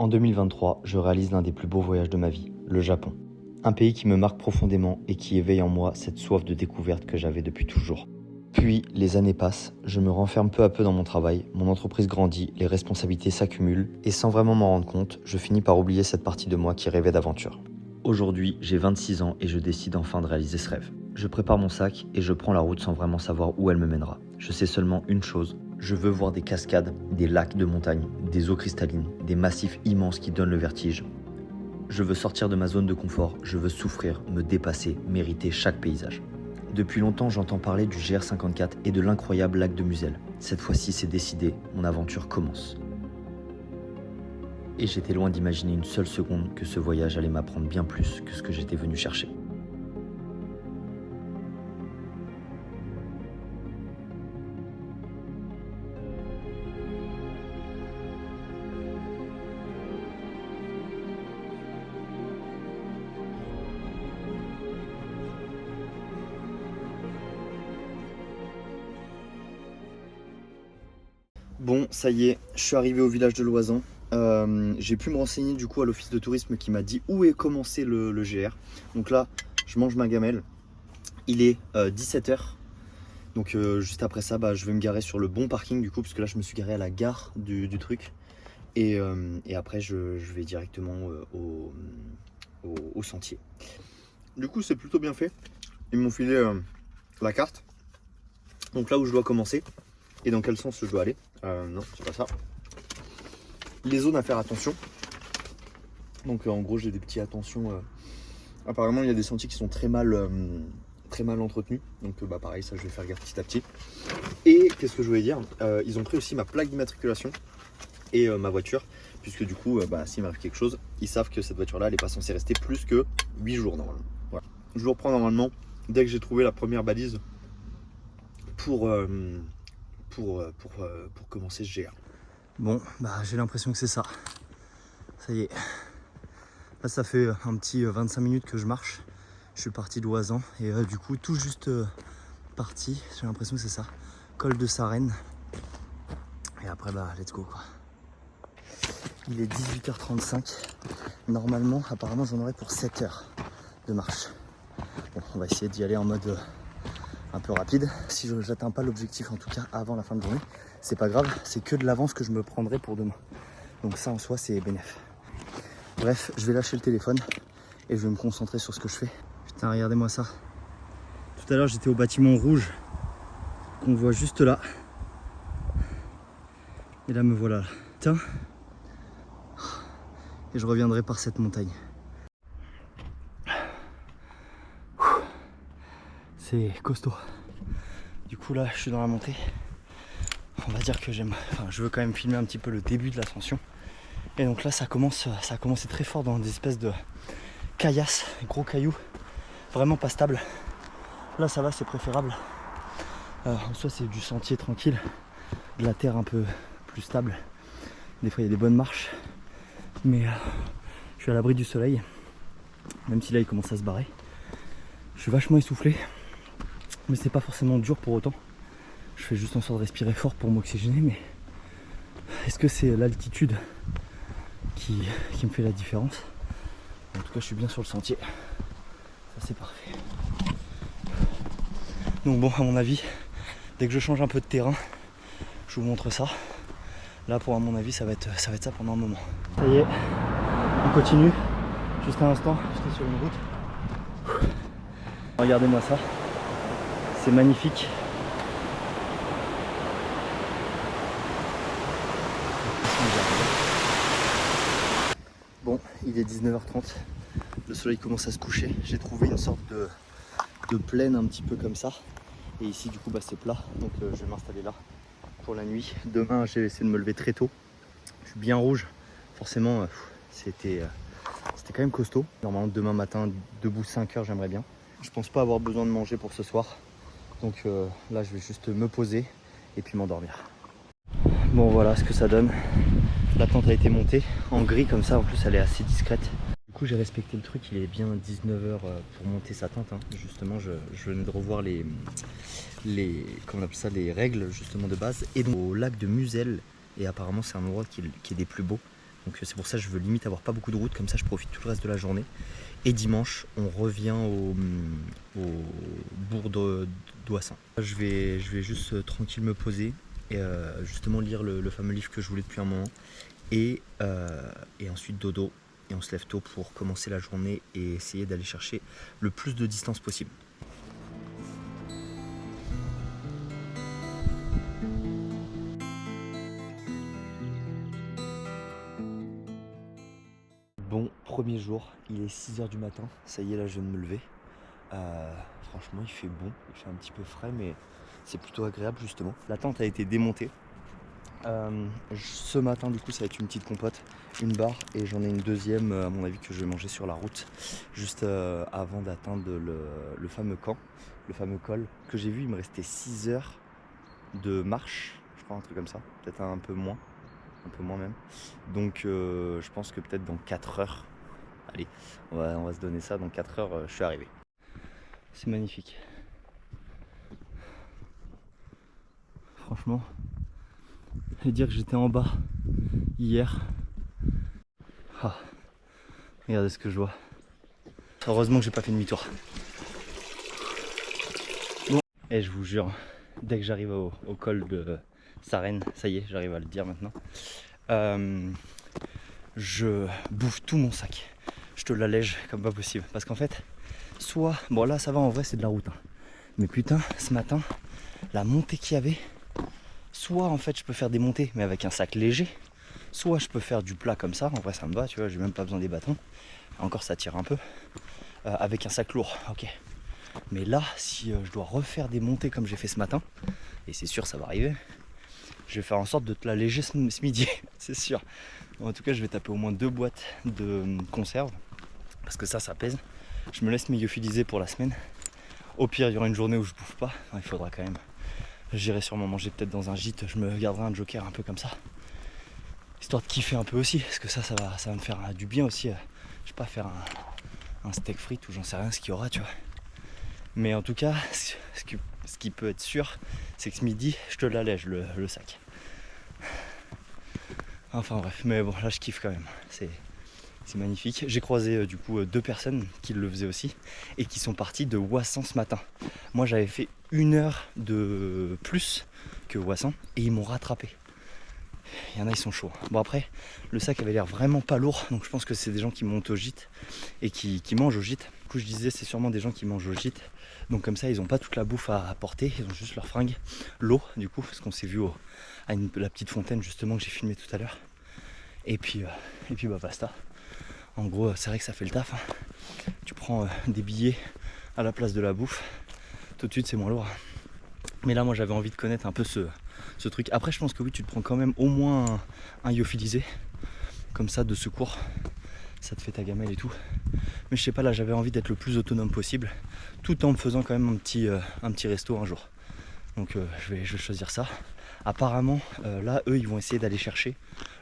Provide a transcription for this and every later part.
En 2023, je réalise l'un des plus beaux voyages de ma vie, le Japon. Un pays qui me marque profondément et qui éveille en moi cette soif de découverte que j'avais depuis toujours. Puis, les années passent, je me renferme peu à peu dans mon travail, mon entreprise grandit, les responsabilités s'accumulent, et sans vraiment m'en rendre compte, je finis par oublier cette partie de moi qui rêvait d'aventure. Aujourd'hui, j'ai 26 ans et je décide enfin de réaliser ce rêve. Je prépare mon sac et je prends la route sans vraiment savoir où elle me mènera. Je sais seulement une chose, je veux voir des cascades, des lacs de montagne, des eaux cristallines, des massifs immenses qui donnent le vertige. Je veux sortir de ma zone de confort, je veux souffrir, me dépasser, mériter chaque paysage. Depuis longtemps, j'entends parler du GR54 et de l'incroyable lac de Musel. Cette fois-ci, c'est décidé, mon aventure commence. Et j'étais loin d'imaginer une seule seconde que ce voyage allait m'apprendre bien plus que ce que j'étais venu chercher. Bon, ça y est, je suis arrivé au village de Loisan. J'ai pu me renseigner du coup à l'office de tourisme qui m'a dit où est commencé le GR. Donc là, je mange ma gamelle. Il est 17h. Donc juste après ça, je vais me garer sur le bon parking du coup, parce que là je me suis garé à la gare du truc. Et après je vais directement au sentier. Du coup c'est plutôt bien fait. Ils m'ont filé la carte. Donc là où je dois commencer. Et dans quel sens je dois aller. Non, c'est pas ça. Les zones à faire attention. Donc en gros j'ai des petits attentions. Apparemment il y a des sentiers qui sont très mal entretenus. Donc pareil, ça je vais faire gaffe petit à petit. Et qu'est-ce que je voulais dire, ils ont pris aussi ma plaque d'immatriculation et ma voiture. Puisque du coup, s'il m'arrive quelque chose, ils savent que cette voiture là elle n'est pas censée rester plus que 8 jours normalement. Voilà. Je vous reprends normalement dès que j'ai trouvé la première balise pour commencer ce GR. Bon, j'ai l'impression que c'est ça. Ça y est. Là, ça fait un petit 25 minutes que je marche. Je suis parti de Loisan et du coup, tout juste parti. J'ai l'impression que c'est ça. Col de Sarenne. Et après, let's go quoi. Il est 18h35. Normalement, apparemment, j'en aurai pour 7 heures de marche. Bon, on va essayer d'y aller en mode un peu rapide. Si je n'atteins pas l'objectif, en tout cas avant la fin de journée, c'est pas grave, c'est que de l'avance que je me prendrai pour demain. Donc ça en soi c'est bénéf. Bref, je vais lâcher le téléphone et je vais me concentrer sur ce que je fais. Putain, regardez-moi ça. Tout à l'heure j'étais au bâtiment rouge qu'on voit juste là. Et là me voilà. Putain. Et je reviendrai par cette montagne. C'est costaud. Du coup là je suis dans la montée. On va dire que je veux quand même filmer un petit peu le début de l'ascension. Et donc là ça a commencé très fort dans des espèces de caillasses, gros cailloux, vraiment pas stables. Là ça va, c'est préférable. En soi c'est du sentier tranquille, de la terre un peu plus stable. Des fois il y a des bonnes marches. Mais je suis à l'abri du soleil. Même si là il commence à se barrer. Je suis vachement essoufflé. Mais c'est pas forcément dur pour autant. Je fais juste en sorte de respirer fort pour m'oxygéner, mais est-ce que c'est l'altitude qui me fait la différence? En tout cas je suis bien sur le sentier. Ça c'est parfait. Donc bon, à mon avis, dès que je change un peu de terrain, je vous montre ça. Là pour à mon avis ça va être ça pendant un moment. Ça y est, on continue. Juste un instant, j'étais sur une route. Regardez-moi ça. C'est magnifique. Bon, il est 19h30. Le soleil commence à se coucher. J'ai trouvé une sorte de plaine un petit peu comme ça. Et ici, du coup, c'est plat. Donc, je vais m'installer là pour la nuit. Demain, j'ai essayé de me lever très tôt. Je suis bien rouge. Forcément, c'était quand même costaud. Normalement, demain matin, debout 5 heures, j'aimerais bien. Je pense pas avoir besoin de manger pour ce soir. Donc là je vais juste me poser et puis m'endormir. Bon voilà ce que ça donne. La tente a été montée en gris comme ça, en plus elle est assez discrète. Du coup j'ai respecté le truc, il est bien 19h pour monter sa tente. Justement je venais de revoir les comment on appelle ça, les règles justement de base. Et donc au lac de Musel, et apparemment c'est un endroit qui est des plus beaux. Donc c'est pour ça que je veux limite avoir pas beaucoup de route, comme ça je profite tout le reste de la journée. Et dimanche, on revient au bourg d'Ouessant. Je vais juste tranquille me poser et justement lire le fameux livre que je voulais depuis un moment. Et ensuite dodo. Et on se lève tôt pour commencer la journée et essayer d'aller chercher le plus de distance possible. Bon, premier jour, il est 6 h du matin, ça y est là je viens de me lever. Franchement il fait bon, il fait un petit peu frais mais c'est plutôt agréable justement. La tente a été démontée. Ce matin du coup ça va être une petite compote, une barre et j'en ai une deuxième à mon avis que je vais manger sur la route juste avant d'atteindre le fameux camp, le fameux col que j'ai vu. Il me restait 6 heures de marche, je crois un truc comme ça, peut-être un peu moins même. Donc je pense que peut-être dans 4 heures, allez on va se donner ça, dans 4 heures je suis arrivé. C'est magnifique. Franchement, et dire que j'étais en bas hier. Ah, regardez ce que je vois. Heureusement que j'ai pas fait demi-tour. Bon, et je vous jure, dès que j'arrive au col de Sarenne, ça y est, j'arrive à le dire maintenant. Je bouffe tout mon sac. Je te l'allège comme pas possible. Parce qu'en fait, soit, bon là ça va en vrai c'est de la route. Hein. Mais putain, ce matin, la montée qu'il y avait, soit en fait je peux faire des montées mais avec un sac léger, soit je peux faire du plat comme ça, en vrai ça me va, tu vois, j'ai même pas besoin des bâtons. Encore ça tire un peu. Avec un sac lourd, ok. Mais là, si je dois refaire des montées comme j'ai fait ce matin, et c'est sûr ça va arriver, je vais faire en sorte de te l'alléger ce midi, c'est sûr. En tout cas je vais taper au moins 2 boîtes de conserve, parce que ça pèse. Je me laisse méliophilisé pour la semaine. Au pire il y aura une journée où je bouffe pas, il faudra quand même. J'irai sûrement manger peut-être dans un gîte, je me garderai un joker un peu comme ça. Histoire de kiffer un peu aussi, parce que ça va me faire du bien aussi. Je sais pas, faire un steak frites ou j'en sais rien ce qu'il y aura, tu vois. Mais en tout cas, ce qui peut être sûr, c'est que ce midi, je te l'allège le sac. Enfin bref, mais bon, là je kiffe quand même. C'est magnifique. J'ai croisé du coup 2 personnes qui le faisaient aussi et qui sont partis de Ouessant ce matin. Moi j'avais fait 1 heure de plus que Ouessant et ils m'ont rattrapé. Il y en a, ils sont chauds. Bon après, le sac avait l'air vraiment pas lourd, donc je pense que c'est des gens qui montent au gîte et qui mangent au gîte. Du coup je disais c'est sûrement des gens qui mangent au gîte. Donc comme ça ils n'ont pas toute la bouffe à porter, ils ont juste leurs fringues, l'eau du coup, parce qu'on s'est vu à la petite fontaine justement que j'ai filmé tout à l'heure. Et puis bah basta. En gros c'est vrai que ça fait le taf. Hein. Tu prends des billets à la place de la bouffe, tout de suite c'est moins lourd. Mais là moi j'avais envie de connaître un peu ce truc. Après je pense que oui tu te prends quand même au moins un lyophilisé comme ça de secours. Ça te fait ta gamelle et tout. Mais je sais pas, là j'avais envie d'être le plus autonome possible, tout en me faisant quand même un petit resto un jour. Donc je vais choisir ça. Apparemment là eux ils vont essayer d'aller chercher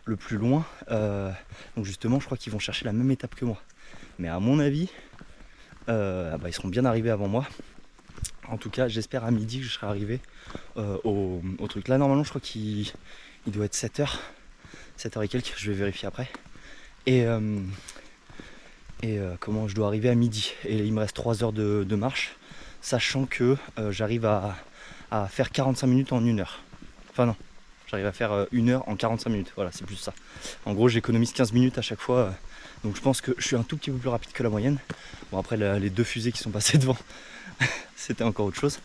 le plus loin. Donc justement je crois qu'ils vont chercher la même étape que moi. Mais à mon avis ils seront bien arrivés avant moi. En tout cas j'espère à midi que je serai arrivé au truc. Là normalement je crois qu'il doit être 7h. 7h et quelques, je vais vérifier après. Et comment je dois arriver à midi. Et il me reste 3 heures de marche, sachant que j'arrive à faire 45 minutes en 1 heure. Enfin non, j'arrive à faire 1 heure en 45 minutes, voilà c'est plus ça. En gros j'économise 15 minutes à chaque fois, donc je pense que je suis un tout petit peu plus rapide que la moyenne. Bon après les 2 fusées qui sont passées devant, c'était encore autre chose.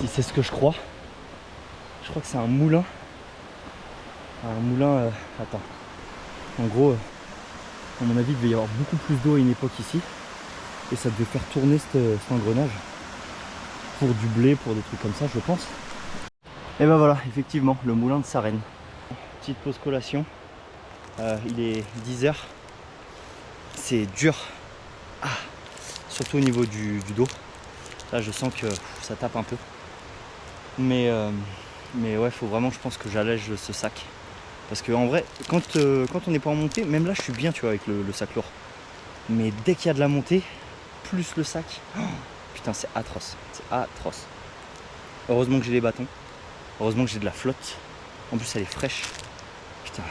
Si c'est ce que je crois que c'est un moulin. Attends. En gros, à mon avis, il devait y avoir beaucoup plus d'eau à une époque ici. Et ça devait faire tourner cet engrenage. Pour du blé, pour des trucs comme ça, je pense. Et ben voilà, effectivement, le moulin de Sarenne. Petite pause collation. Il est 10h. C'est dur. Surtout au niveau du dos. Là, je sens que ça tape un peu. Mais ouais, faut vraiment, je pense que j'allège ce sac. Parce que en vrai, quand on n'est pas en montée, même là je suis bien tu vois avec le sac lourd. Mais dès qu'il y a de la montée, plus le sac, oh, putain c'est atroce, c'est atroce. Heureusement que j'ai les bâtons, heureusement que j'ai de la flotte, en plus elle est fraîche, putain.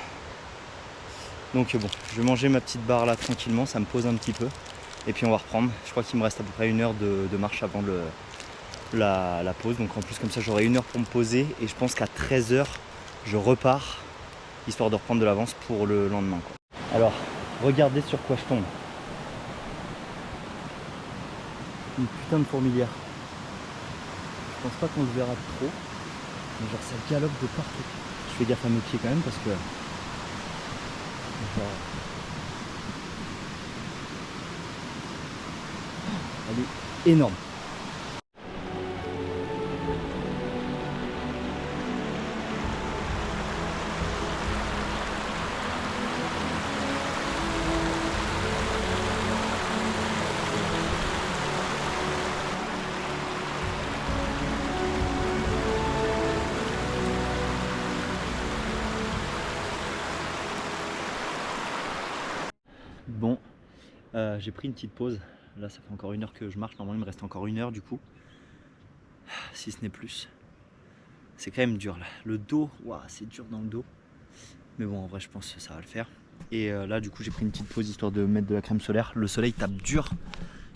Donc bon, je vais manger ma petite barre là tranquillement, ça me pose un petit peu, et puis on va reprendre. Je crois qu'il me reste à peu près 1 heure de marche avant la pause, donc en plus comme ça j'aurai 1 heure pour me poser, et je pense qu'à 13 h je repars, histoire de reprendre de l'avance pour le lendemain, quoi. Alors, regardez sur quoi je tombe. Une putain de fourmilière. Je pense pas qu'on le verra trop, mais genre ça galope de partout. Je fais gaffe à mes pieds quand même parce que genre, elle est énorme. Bon, j'ai pris une petite pause. Là, ça fait encore 1 heure que je marche. Normalement, il me reste encore 1 heure du coup, si ce n'est plus. C'est quand même dur là. Le dos, waouh, c'est dur dans le dos. Mais bon, en vrai, je pense que ça va le faire. Et là, du coup, j'ai pris une petite pause histoire de mettre de la crème solaire. Le soleil tape dur.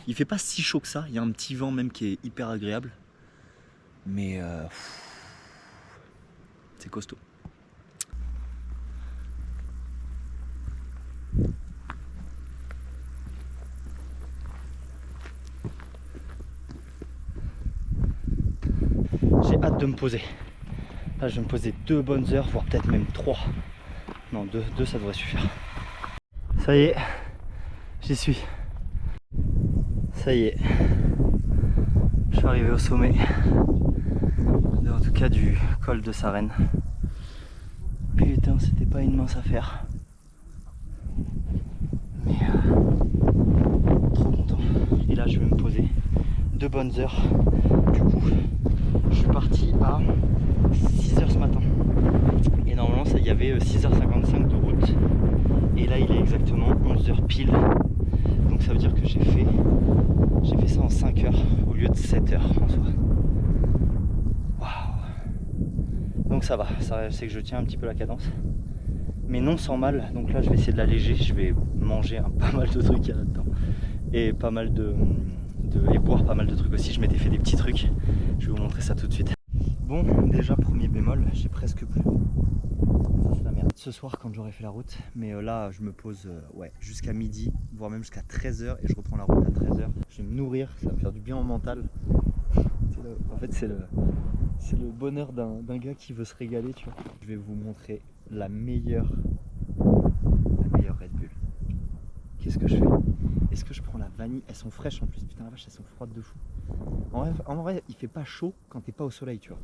Il fait pas si chaud que ça. Il y a un petit vent même qui est hyper agréable. Mais c'est costaud. J'ai hâte de me poser. Là, je vais me poser 2 bonnes heures, voire peut-être même 3. Non, 2 ça devrait suffire. Ça y est, j'y suis. Ça y est. Je suis arrivé au sommet. En tout cas du col de Sarenne. Putain, c'était pas une mince affaire. Mais trop content. Et là, je vais me poser 2 bonnes heures. Du coup, je suis parti à 6 h ce matin. Et normalement, il y avait 6 h 55 de route. Et là, il est exactement 11 h pile. Donc ça veut dire que j'ai fait ça en 5 heures au lieu de 7 heures en soi. Waouh. Donc ça va, c'est que je tiens un petit peu la cadence. Mais non sans mal. Donc là, je vais essayer de l'alléger. Je vais manger pas mal de trucs là-dedans. Et pas mal et boire pas mal de trucs aussi. Je m'étais fait des petits trucs. Je vais vous montrer ça tout de suite. Bon, déjà premier bémol, j'ai presque plus. Ça c'est la merde. Ce soir quand j'aurai fait la route, mais là je me pose jusqu'à midi, voire même jusqu'à 13 h et je reprends la route à 13 h. Je vais me nourrir, ça va me faire du bien au mental. En fait c'est le bonheur d'un gars qui veut se régaler, tu vois. Je vais vous montrer la meilleure Red Bull. Qu'est-ce que je fais? Est-ce que je prends la vanille? Elles sont fraîches en plus, putain la vache, elles sont froides de fou. En vrai, il fait pas chaud quand t'es pas au soleil, tu vois.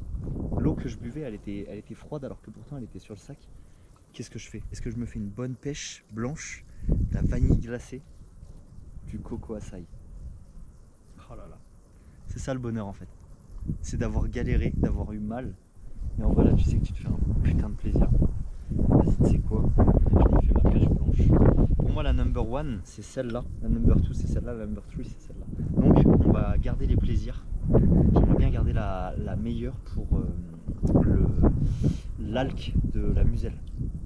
L'eau que je buvais, elle était froide alors que pourtant elle était sur le sac. Qu'est-ce que je fais? Est-ce que je me fais une bonne pêche blanche, de la vanille glacée, du coco açaï? Oh là là. C'est ça le bonheur en fait. C'est d'avoir galéré, d'avoir eu mal. Mais en vrai là, tu sais que tu te fais un putain de plaisir. Vas-y, tu sais quoi? Je me fais ma pêche blanche. Pour moi, la number 1, c'est celle-là. La number 2, c'est celle-là. La number 3, c'est celle-là. Donc, on va garder les plaisirs. J'aimerais bien garder la meilleure pour l'alque de la Muselle.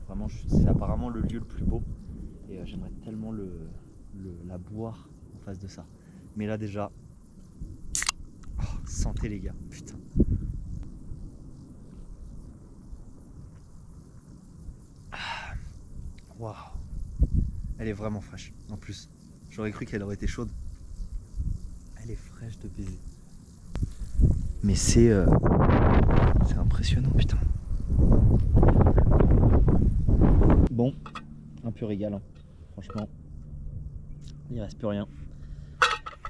Vraiment, c'est apparemment le lieu le plus beau. Et j'aimerais tellement la boire en face de ça. Mais là, déjà, santé les gars, putain. Waouh. Elle est vraiment fraîche. En plus, j'aurais cru qu'elle aurait été chaude. Elle est fraîche de baiser. Mais c'est impressionnant, putain. Bon, un peu régal, hein. Franchement. Il reste plus rien.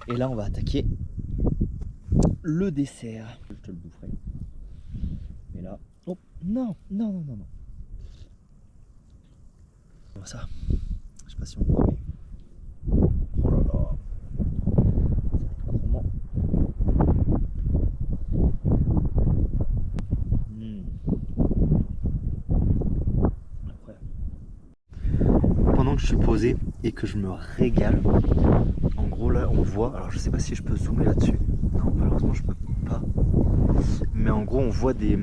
Et là, on va attaquer le dessert. Je te le boufferai. Mais là, oh non, non, non, non, non. Bon, ça, je sais pas si on le voit, mais oh là là. Pendant que je suis posé, et que je me régale. En gros là on voit, alors je sais pas si je peux zoomer là-dessus, non malheureusement je peux pas, mais en gros on voit des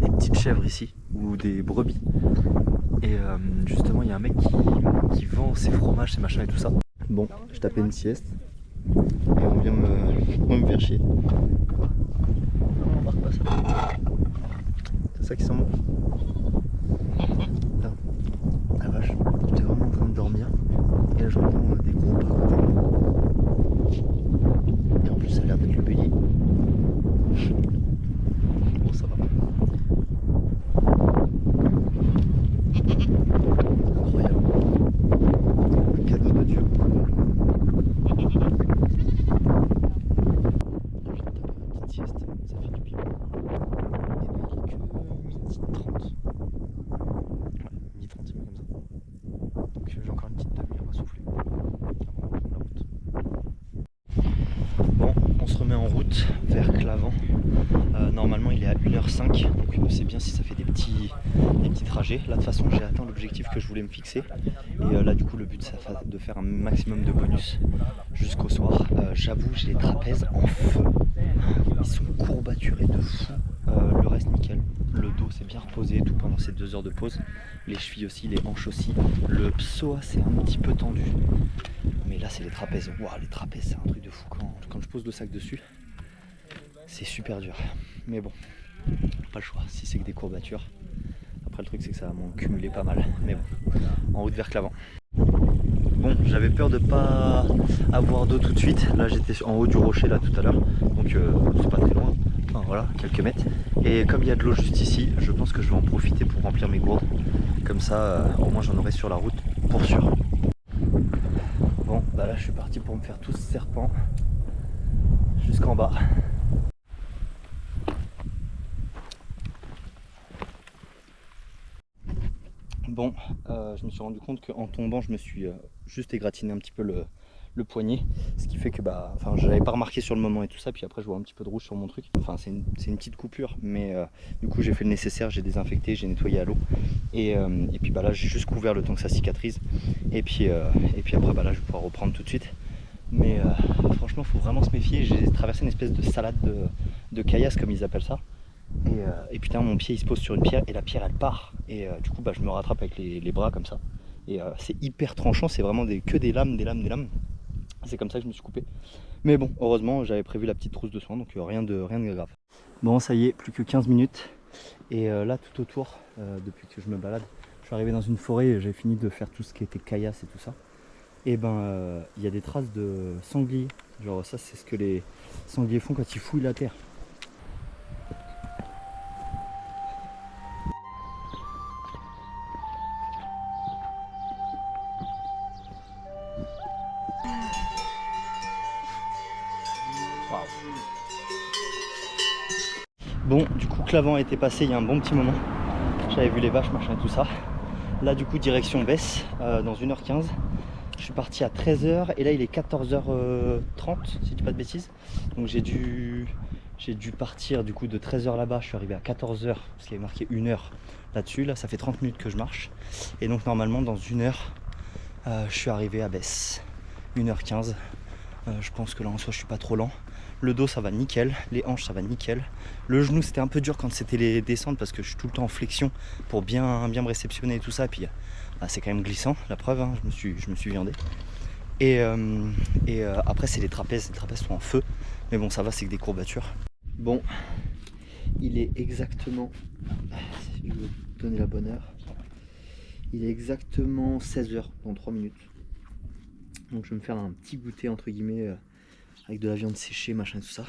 petites chèvres ici, ou des brebis, et justement il y a un mec qui vend ses fromages, ses machins et tout ça. Bon, je tapais une sieste, et on vient me faire chier. On embarque pas ça. C'est ça qui sent bon. Putain. Ah vache, j'étais vraiment en train de dormir, et là j'entends des gros pas à côté de moi. Et en plus ça a l'air d'être le bélier. Bon ça va. Incroyable. Un cadeau de Dieu. Je vais taper une petite sieste, ça fait du bien. Et ben il est que midi 30. Ouais, midi 30 c'est comme ça. Donc j'ai encore une petite demi-heure à souffler avant de prendre la route. Bon, on se remet en route vers Clavent. Normalement il est à 1h05, donc c'est bien si ça fait des petits trajets. Là de toute façon j'ai atteint l'objectif que je voulais me fixer. Et là du coup le but c'est de faire un maximum de bonus jusqu'au soir. J'avoue j'ai les trapèzes en feu. Ils sont courbaturés de fou. Le reste nickel. Le dos s'est bien reposé et tout pendant ces 2 heures de pause. Les chevilles aussi, les hanches aussi. Le psoas c'est un petit peu tendu. Mais là c'est les trapèzes. Waouh, les trapèzes c'est un truc de fou. Quand je pose le sac dessus, c'est super dur. Mais bon, pas le choix. Si c'est que des courbatures. Après le truc c'est que ça va m'en cumuler pas mal. Mais bon, en route vers Clavent. Bon, j'avais peur de pas avoir d'eau tout de suite. Là j'étais en haut du rocher là tout à l'heure. Donc c'est pas très loin. Enfin voilà, quelques mètres. Et comme il y a de l'eau juste ici, je pense que je vais en profiter pour remplir mes gourdes. Comme ça, au moins j'en aurai sur la route pour sûr. Bon, bah là je suis parti pour me faire tout ce serpent jusqu'en bas. Bon, je me suis rendu compte qu'en tombant, je me suis juste égratigné un petit peu le poignet, ce qui fait que je l'avais pas remarqué sur le moment et tout ça, puis après je vois un petit peu de rouge sur mon truc. Enfin c'est une petite coupure, mais du coup j'ai fait le nécessaire, j'ai désinfecté, j'ai nettoyé à l'eau, et puis là j'ai juste couvert le temps que ça cicatrise, et puis après là je vais pouvoir reprendre tout de suite. Mais franchement faut vraiment se méfier. J'ai traversé une espèce de salade de caillasse comme ils appellent ça. Et putain mon pied il se pose sur une pierre et la pierre elle part. Et du coup je me rattrape avec les bras comme ça. Et c'est hyper tranchant, c'est vraiment que des lames. C'est comme ça que je me suis coupé. Mais bon, heureusement j'avais prévu la petite trousse de soins, donc rien de grave. Bon ça y est, plus que 15 minutes. Et là tout autour, depuis que je me balade, je suis arrivé dans une forêt et j'ai fini de faire tout ce qui était caillasse et tout ça. Et il y a des traces de sangliers. Genre ça c'est ce que les sangliers font quand ils fouillent la terre. Bon, du coup Clavent a été passé il y a un bon petit moment. J'avais vu les vaches, machin et tout ça. Là du coup direction Besse, dans 1h15. Je suis parti à 13h et là il est 14h30 si je dis pas de bêtises. Donc j'ai dû partir du coup de 13h là-bas. Je suis arrivé à 14h parce qu'il y avait marqué 1h là-dessus. Là ça fait 30 minutes que je marche. Et donc normalement dans 1h je suis arrivé à Besse. 1h15. Je pense que là en soi je suis pas trop lent. Le dos ça va nickel, les hanches ça va nickel. Le genou c'était un peu dur quand c'était les descentes parce que je suis tout le temps en flexion pour bien me réceptionner et tout ça. Et puis c'est quand même glissant, la preuve, hein, je me suis viandé. Et après c'est les trapèzes sont en feu. Mais bon ça va, c'est que des courbatures. Bon, il est exactement, si je veux donner la bonne heure, il est exactement 16h dans 3 minutes. Donc je vais me faire un petit goûter entre guillemets avec de la viande séchée, machin, tout ça.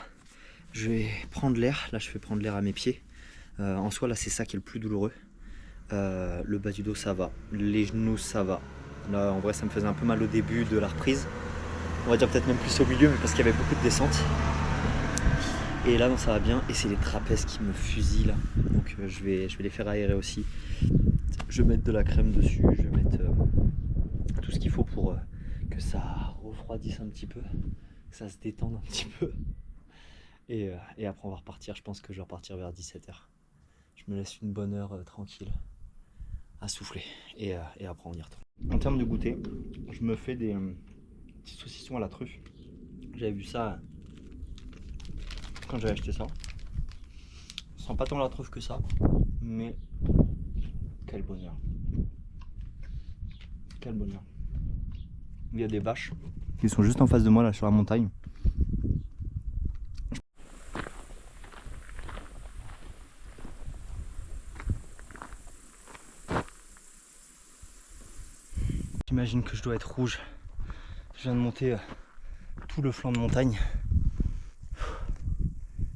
Je vais prendre l'air, là je fais prendre l'air à mes pieds. En soi là c'est ça qui est le plus douloureux. Le bas du dos ça va, les genoux ça va. Là en vrai ça me faisait un peu mal au début de la reprise. On va dire peut-être même plus au milieu, mais parce qu'il y avait beaucoup de descentes. Et là non ça va bien, et c'est les trapèzes qui me fusillent là. Donc je vais les faire aérer aussi. Je vais mettre de la crème dessus, je vais mettre tout ce qu'il faut pour que ça refroidisse un petit peu, que ça se détende un petit peu. Et après on va repartir, je pense que je vais repartir vers 17h. Je me laisse une bonne heure tranquille à souffler et après on y retourne. En termes de goûter, je me fais des petits saucissons à la truffe. J'avais vu ça quand j'avais acheté ça. Ça sent pas tant la truffe que ça, mais quel bonheur. Quel bonheur. Il y a des vaches qui sont juste en face de moi là sur la montagne. J'imagine que je dois être rouge. Je viens de monter tout le flanc de montagne.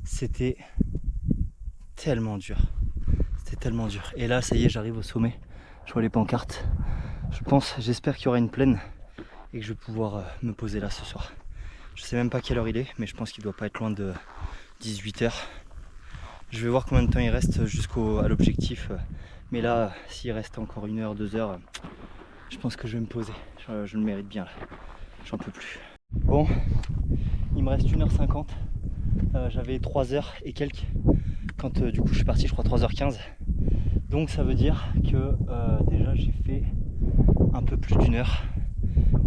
C'était tellement dur. C'était tellement dur. Et là, ça y est, j'arrive au sommet. Je vois les pancartes. J'espère qu'il y aura une plaine et que je vais pouvoir me poser là ce soir. Je sais même pas quelle heure il est, mais je pense qu'il doit pas être loin de 18h. Je vais voir combien de temps il reste à l'objectif. Mais là, s'il reste encore 1 heure, 2 heures, je pense que je vais me poser. Je le mérite bien là. J'en peux plus. Bon, il me reste 1h50. J'avais 3h et quelques quand du coup je suis parti, je crois 3h15. Donc ça veut dire que déjà j'ai fait un peu plus d'une heure.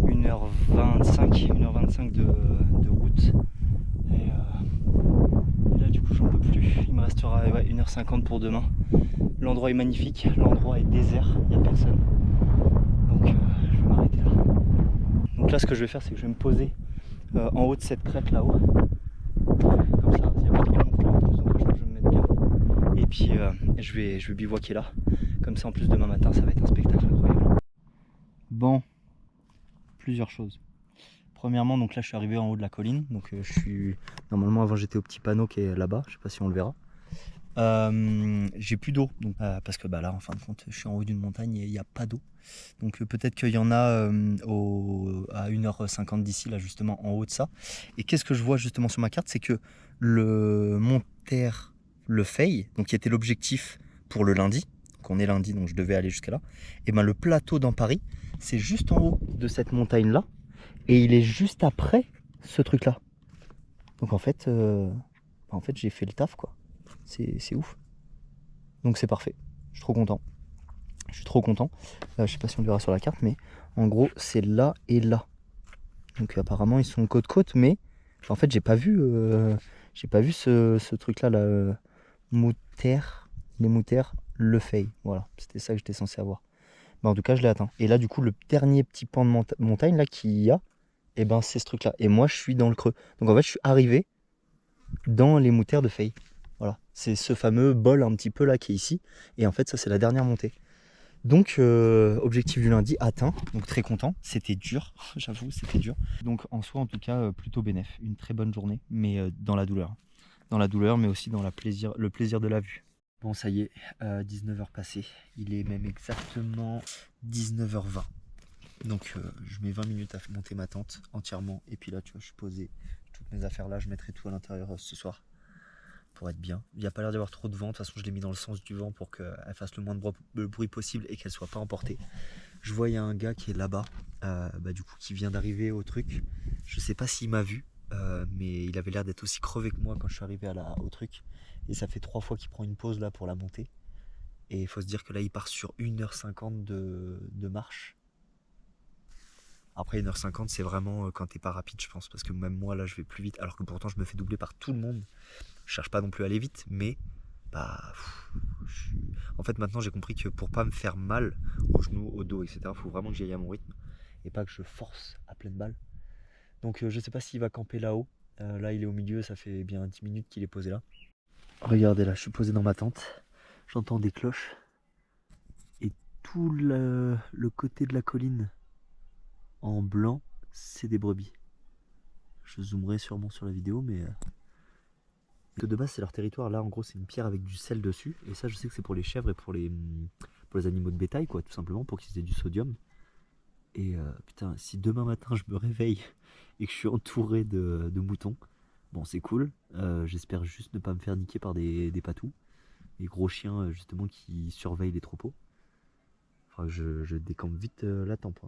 1h25 de route. Et là du coup j'en peux plus. Il me restera 1h50 pour demain. L'endroit est magnifique, l'endroit est désert, il n'y a personne. Donc je vais m'arrêter là. Donc là ce que je vais faire c'est que je vais me poser en haut de cette crête là-haut. Comme ça, il n'y a pas trop de monde en plus, donc je pense que je vais me mettre bien. Et puis je vais bivouaquer là. Comme ça en plus demain matin ça va être un spectacle incroyable. Bon, plusieurs choses. Premièrement, donc là je suis arrivé en haut de la colline. Donc je suis. Normalement avant j'étais au petit panneau qui est là-bas, je sais pas si on le verra. J'ai plus d'eau, donc parce que là en fin de compte je suis en haut d'une montagne et il n'y a pas d'eau. Donc peut-être qu'il y en a à 1h50 d'ici là justement en haut de ça. Et qu'est-ce que je vois justement sur ma carte, c'est que le Monterre le Fay, donc qui était l'objectif pour le lundi, donc on est lundi donc je devais aller jusqu'à là, et ben le plateau dans Paris c'est juste en haut de cette montagne là et il est juste après ce truc là. Donc en fait j'ai fait le taf quoi. C'est ouf. Donc c'est parfait. Je suis trop content. Je suis trop content. Je sais pas si on le verra sur la carte, mais en gros, c'est là et là. Donc apparemment, ils sont côte-côte, mais en fait, j'ai pas vu ce truc-là, les Moutères, le Fay. Voilà, c'était ça que j'étais censé avoir. En tout cas, je l'ai atteint. Et là, du coup, le dernier petit pan de montagne là qu'il y a, et ben c'est ce truc-là. Et moi, je suis dans le creux. Donc en fait, je suis arrivé dans les Moutères de Fay. Voilà, c'est ce fameux bol un petit peu là qui est ici. Et en fait, ça, c'est la dernière montée. Donc, objectif du lundi atteint. Donc, très content. C'était dur, j'avoue, c'était dur. Donc, en soi, en tout cas, plutôt bénéf. Une très bonne journée, mais dans la douleur. Dans la douleur, mais aussi dans le plaisir de la vue. Bon, ça y est, 19h passées. Il est même exactement 19h20. Donc, je mets 20 minutes à monter ma tente entièrement. Et puis là, tu vois, je suis posé. Toutes mes affaires là, je mettrai tout à l'intérieur ce soir. Pour être bien. Il n'y a pas l'air d'y avoir trop de vent. De toute façon, je l'ai mis dans le sens du vent pour qu'elle fasse le moins de bruit possible et qu'elle soit pas emportée. Je vois, il y a un gars qui est là-bas, du coup, qui vient d'arriver au truc. Je sais pas s'il m'a vu, mais il avait l'air d'être aussi crevé que moi quand je suis arrivé au truc. Et ça fait 3 fois qu'il prend une pause là pour la montée. Et il faut se dire que là, il part sur 1h50 de marche. Après 1h50 c'est vraiment quand t'es pas rapide je pense, parce que même moi là je vais plus vite, alors que pourtant je me fais doubler par tout le monde. Je cherche pas non plus à aller vite, mais en fait maintenant j'ai compris que pour pas me faire mal aux genoux, au dos, etc., faut vraiment que j'y aille à mon rythme et pas que je force à pleine balle. Donc je sais pas s'il va camper là-haut. Là il est au milieu, ça fait bien 10 minutes qu'il est posé là. Regardez là, je suis posé dans ma tente, j'entends des cloches et tout le côté de la colline en blanc, c'est des brebis. Je zoomerai sûrement sur la vidéo, mais de base c'est leur territoire. Là en gros c'est une pierre avec du sel dessus, et ça je sais que c'est pour les chèvres et pour les animaux de bétail quoi, tout simplement pour qu'ils aient du sodium. Et putain, si demain matin je me réveille et que je suis entouré de moutons, bon c'est cool. J'espère juste ne pas me faire niquer par des patous, des gros chiens justement qui surveillent les troupeaux. Enfin je décampe vite la tente.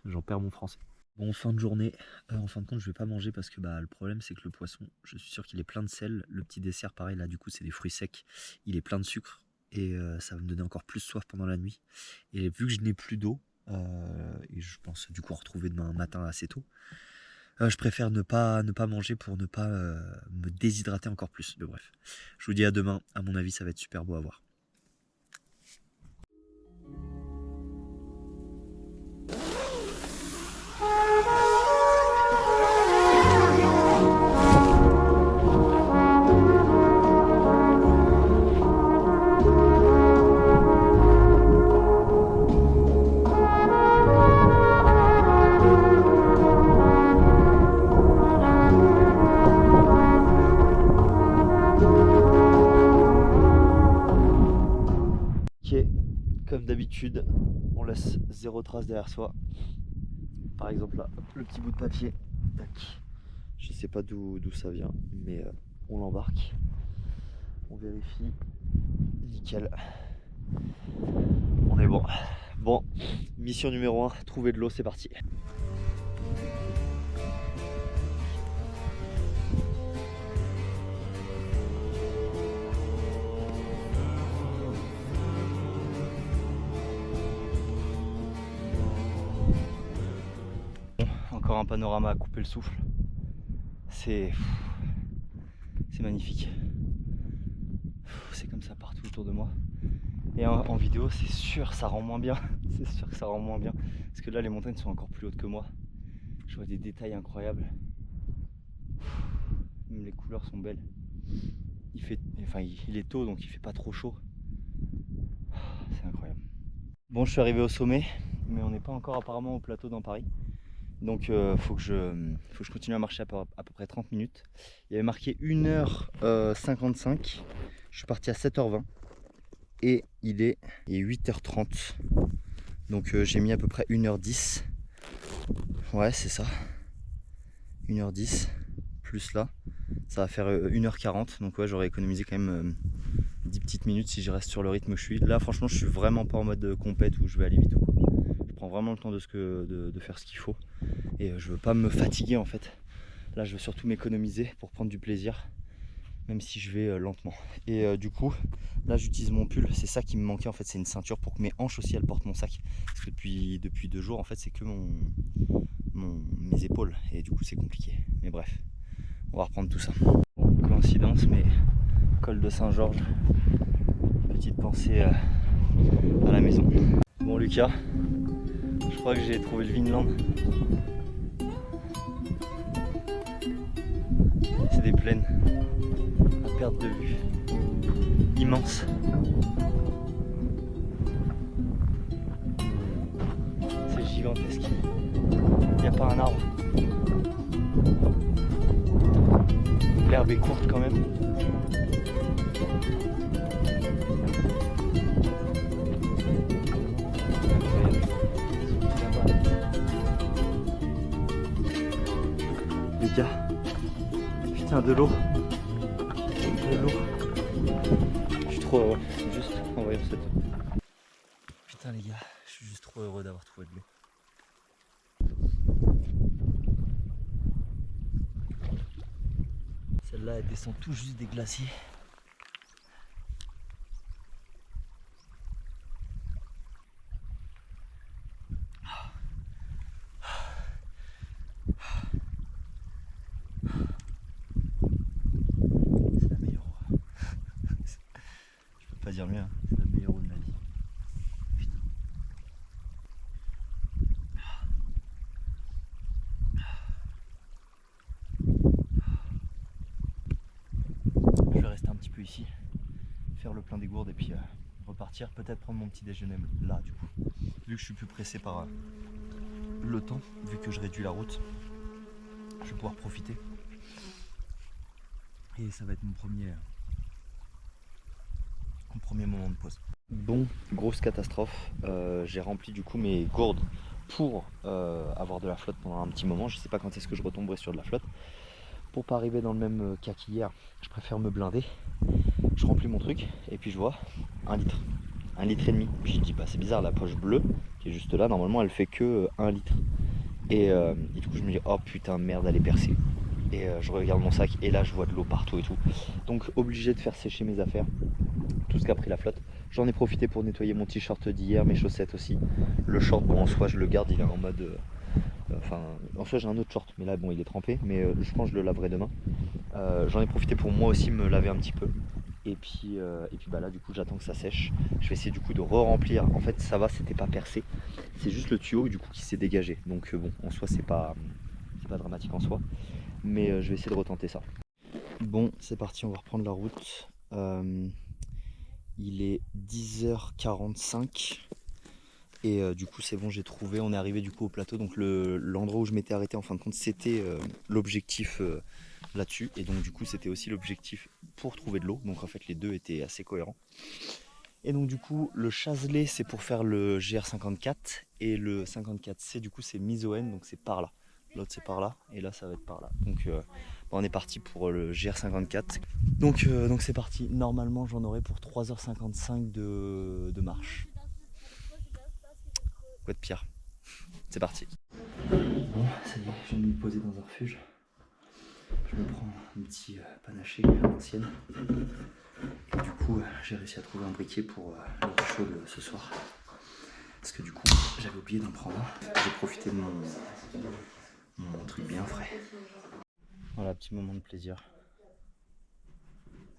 J'en perds mon français. Bon, fin de journée, en fin de compte je vais pas manger parce que le problème c'est que le poisson, je suis sûr qu'il est plein de sel. Le petit dessert pareil là du coup c'est des fruits secs, il est plein de sucre et ça va me donner encore plus soif pendant la nuit. Et vu que je n'ai plus d'eau, et je pense du coup retrouver demain matin assez tôt. Je préfère ne pas manger pour ne pas me déshydrater encore plus. Mais bref, je vous dis à demain. À mon avis, ça va être super beau à voir. Comme d'habitude, on laisse zéro trace derrière soi. Par exemple là, le petit bout de papier. Tac. Je sais pas d'où ça vient, mais on l'embarque. On vérifie. Nickel. On est bon. Bon, mission numéro 1, trouver de l'eau, c'est parti. Encore un panorama à couper le souffle. C'est magnifique. C'est comme ça partout autour de moi. Et en vidéo, c'est sûr, ça rend moins bien. C'est sûr que ça rend moins bien. Parce que là, les montagnes sont encore plus hautes que moi. Je vois des détails incroyables. Même les couleurs sont belles. Il est tôt, donc il fait pas trop chaud. C'est incroyable. Bon, je suis arrivé au sommet, mais on n'est pas encore apparemment au plateau dans Paris. Donc faut que je continue à marcher à peu près 30 minutes. Il y avait marqué 1h55. Je suis parti à 7h20. Et il est 8h30. Donc j'ai mis à peu près 1h10. Ouais, c'est ça. 1h10 plus là. Ça va faire 1h40. Donc ouais, j'aurais économisé quand même 10 petites minutes si je reste sur le rythme que je suis. Là franchement je suis vraiment pas en mode compète où je vais aller vite ou quoi. Je prends vraiment le temps de faire ce qu'il faut. Et je veux pas me fatiguer en fait. Là je veux surtout m'économiser pour prendre du plaisir. Même si je vais lentement. Et du coup, là j'utilise mon pull. C'est ça qui me manquait en fait, c'est une ceinture pour que mes hanches aussi elles portent mon sac. Parce que depuis 2 jours en fait c'est que mes épaules. Et du coup c'est compliqué. Mais bref, on va reprendre tout ça. Bon, coïncidence, mais col de Saint-Georges. Petite pensée à la maison. Bon Lucas, je crois que j'ai trouvé le Vinland. C'est des plaines à perte de vue, immense. C'est gigantesque. Il n'y a pas un arbre. L'herbe est courte quand même. Les gars, putain de l'eau. Je suis trop heureux, juste en voyant cette eau. Putain les gars, je suis juste trop heureux d'avoir trouvé de l'eau. Celle-là elle descend tout juste des glaciers. C'est la meilleure eau. Je peux pas dire mieux, hein. C'est la meilleure eau de ma vie. Putain. Je vais rester un petit peu ici, faire le plein des gourdes et puis repartir, peut-être prendre mon petit déjeuner là du coup. Vu que je suis plus pressé par le temps, vu que je réduis la route, je vais pouvoir profiter. Et ça va être mon premier moment de pause. Bon, grosse catastrophe. J'ai rempli du coup mes gourdes pour avoir de la flotte pendant un petit moment. Je sais pas quand est-ce que je retomberai sur de la flotte. Pour pas arriver dans le même cas qu'hier, je préfère me blinder. Je remplis mon truc et puis je vois 1 litre. 1,5 litre. Puis je dis bah c'est bizarre, la poche bleue qui est juste là, normalement elle fait que 1 litre. Et du coup je me dis oh putain merde, elle est percée. Et je regarde mon sac et là je vois de l'eau partout et tout. Donc obligé de faire sécher mes affaires. Tout ce qu'a pris la flotte. J'en ai profité pour nettoyer mon t-shirt d'hier, mes chaussettes aussi. Le short, bon en soi je le garde, il est en mode... Enfin, en soi j'ai un autre short, mais là bon il est trempé, mais je pense que je le laverai demain. J'en ai profité pour moi aussi me laver un petit peu. Et puis bah là du coup j'attends que ça sèche. Je vais essayer du coup de re-remplir. En fait ça va, c'était pas percé. C'est juste le tuyau du coup qui s'est dégagé. Donc bon, en soi c'est pas dramatique en soi. Mais je vais essayer de retenter ça. Bon, c'est parti, on va reprendre la route. Il est 10h45. Et du coup c'est bon, j'ai trouvé, on est arrivé du coup au plateau. Donc l'endroit où je m'étais arrêté en fin de compte c'était l'objectif là-dessus. Et donc du coup c'était aussi l'objectif pour trouver de l'eau. Donc en fait les deux étaient assez cohérents. Et donc du coup le Chazelet c'est pour faire le GR54. Et le 54C du coup c'est Misoën, donc c'est par là. L'autre c'est par là et là ça va être par là. Donc on est parti pour le GR54. Donc c'est parti. Normalement j'en aurai pour 3h55 de marche. Quoi de pire. C'est parti. Bon, ça y est, je viens de me poser dans un refuge. Je me prends un petit panaché à l'ancienne. Et du coup, j'ai réussi à trouver un briquet pour l'eau chaude ce soir. Parce que du coup, j'avais oublié d'en prendre un. J'ai profité de mon truc bien frais. Voilà, petit moment de plaisir.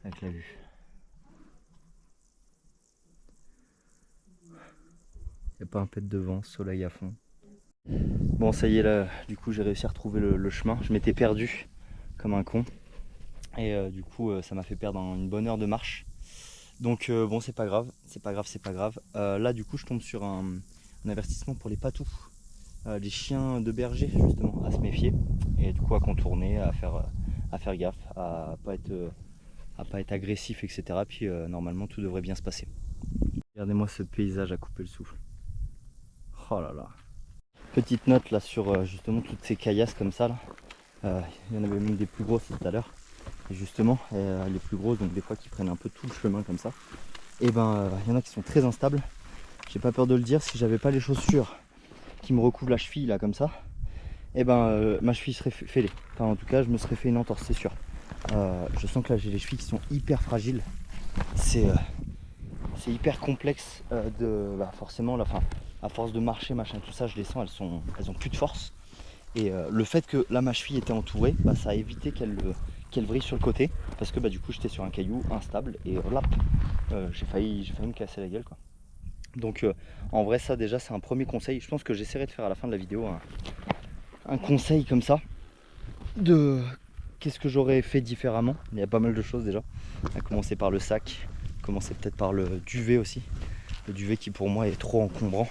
Avec la vue. Il n'y a pas un pet de vent, soleil à fond. Bon ça y est là, du coup j'ai réussi à retrouver le chemin. Je m'étais perdu comme un con. Et du coup ça m'a fait perdre une bonne heure de marche. Donc bon c'est pas grave, c'est pas grave. Là du coup je tombe sur un avertissement pour les patous. Les chiens de berger justement, à se méfier. Et du coup à contourner, à faire gaffe, à pas être agressif, etc. Puis normalement tout devrait bien se passer. Regardez-moi ce paysage à couper le souffle. Oh là là. Petite note là sur justement toutes ces caillasses comme ça là. Il y en avait même des plus grosses tout à l'heure. Et justement les plus grosses, donc des fois qui prennent un peu tout le chemin comme ça. Et ben il y en a qui sont très instables. J'ai pas peur de le dire, si j'avais pas les chaussures qui me recouvrent la cheville là comme ça, et ben ma cheville serait fêlée. Enfin en tout cas je me serais fait une entorse, c'est sûr. Je sens que là j'ai les chevilles qui sont hyper fragiles. C'est hyper complexe forcément là, à force de marcher machin tout ça, je les sens, elles ont plus de force. Et le fait que là ma cheville était entourée, ça a évité qu'elle vrille sur le côté, parce que du coup j'étais sur un caillou instable et hop, j'ai failli me casser la gueule quoi. Donc en vrai ça déjà c'est un premier conseil. Je pense que j'essaierai de faire à la fin de la vidéo un conseil comme ça de qu'est-ce que j'aurais fait différemment. Il y a pas mal de choses déjà, à commencer par le sac, commencer peut-être par le duvet aussi. Le duvet qui pour moi est trop encombrant.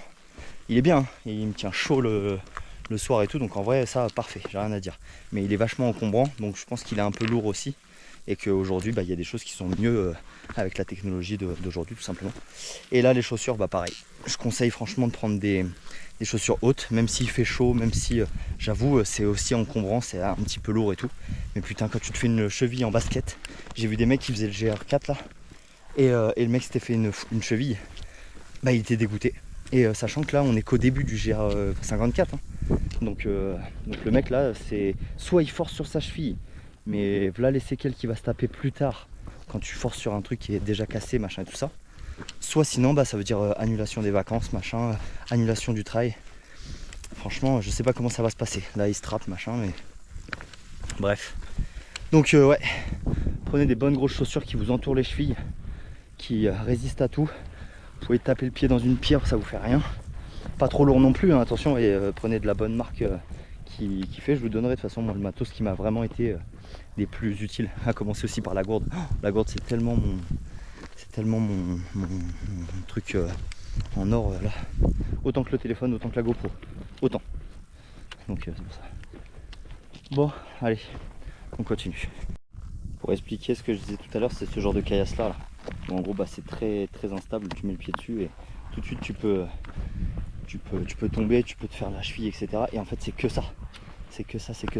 Il est bien, hein, il me tient chaud le soir et tout, donc en vrai ça parfait, j'ai rien à dire. Mais il est vachement encombrant, donc je pense qu'il est un peu lourd aussi. Et qu'aujourd'hui il y a des choses qui sont mieux avec la technologie d'aujourd'hui tout simplement. Et là les chaussures pareil. Je conseille franchement de prendre des chaussures hautes, même s'il fait chaud, même si j'avoue c'est aussi encombrant, c'est un petit peu lourd et tout. Mais putain quand tu te fais une cheville en basket, j'ai vu des mecs qui faisaient le GR4 là. Et le mec s'était fait une cheville, il était dégoûté. Et sachant que là on est qu'au début du GR54 hein. Donc le mec là c'est soit il force sur sa cheville, mais voilà les séquelles qui va se taper plus tard quand tu forces sur un truc qui est déjà cassé machin et tout ça. Soit sinon ça veut dire annulation des vacances machin, annulation du travail. Franchement je sais pas comment ça va se passer. Là il se trappe machin mais bref. Donc ouais, prenez des bonnes grosses chaussures qui vous entourent les chevilles, qui résistent à tout. Vous pouvez taper le pied dans une pierre, ça vous fait rien. Pas trop lourd non plus, hein, attention, et prenez de la bonne marque qui fait. Je vous donnerai de toute façon moi, le matos qui m'a vraiment été des plus utiles. À commencer aussi par la gourde. Oh, la gourde c'est tellement mon truc en or là. Autant que le téléphone, autant que la GoPro. Autant. Donc c'est pour ça. Bon, allez, on continue. Pour expliquer ce que je disais tout à l'heure, c'est ce genre de caillasse là. En gros c'est très très instable, tu mets le pied dessus et tout de suite tu peux tomber, tu peux te faire la cheville, etc. Et en fait c'est que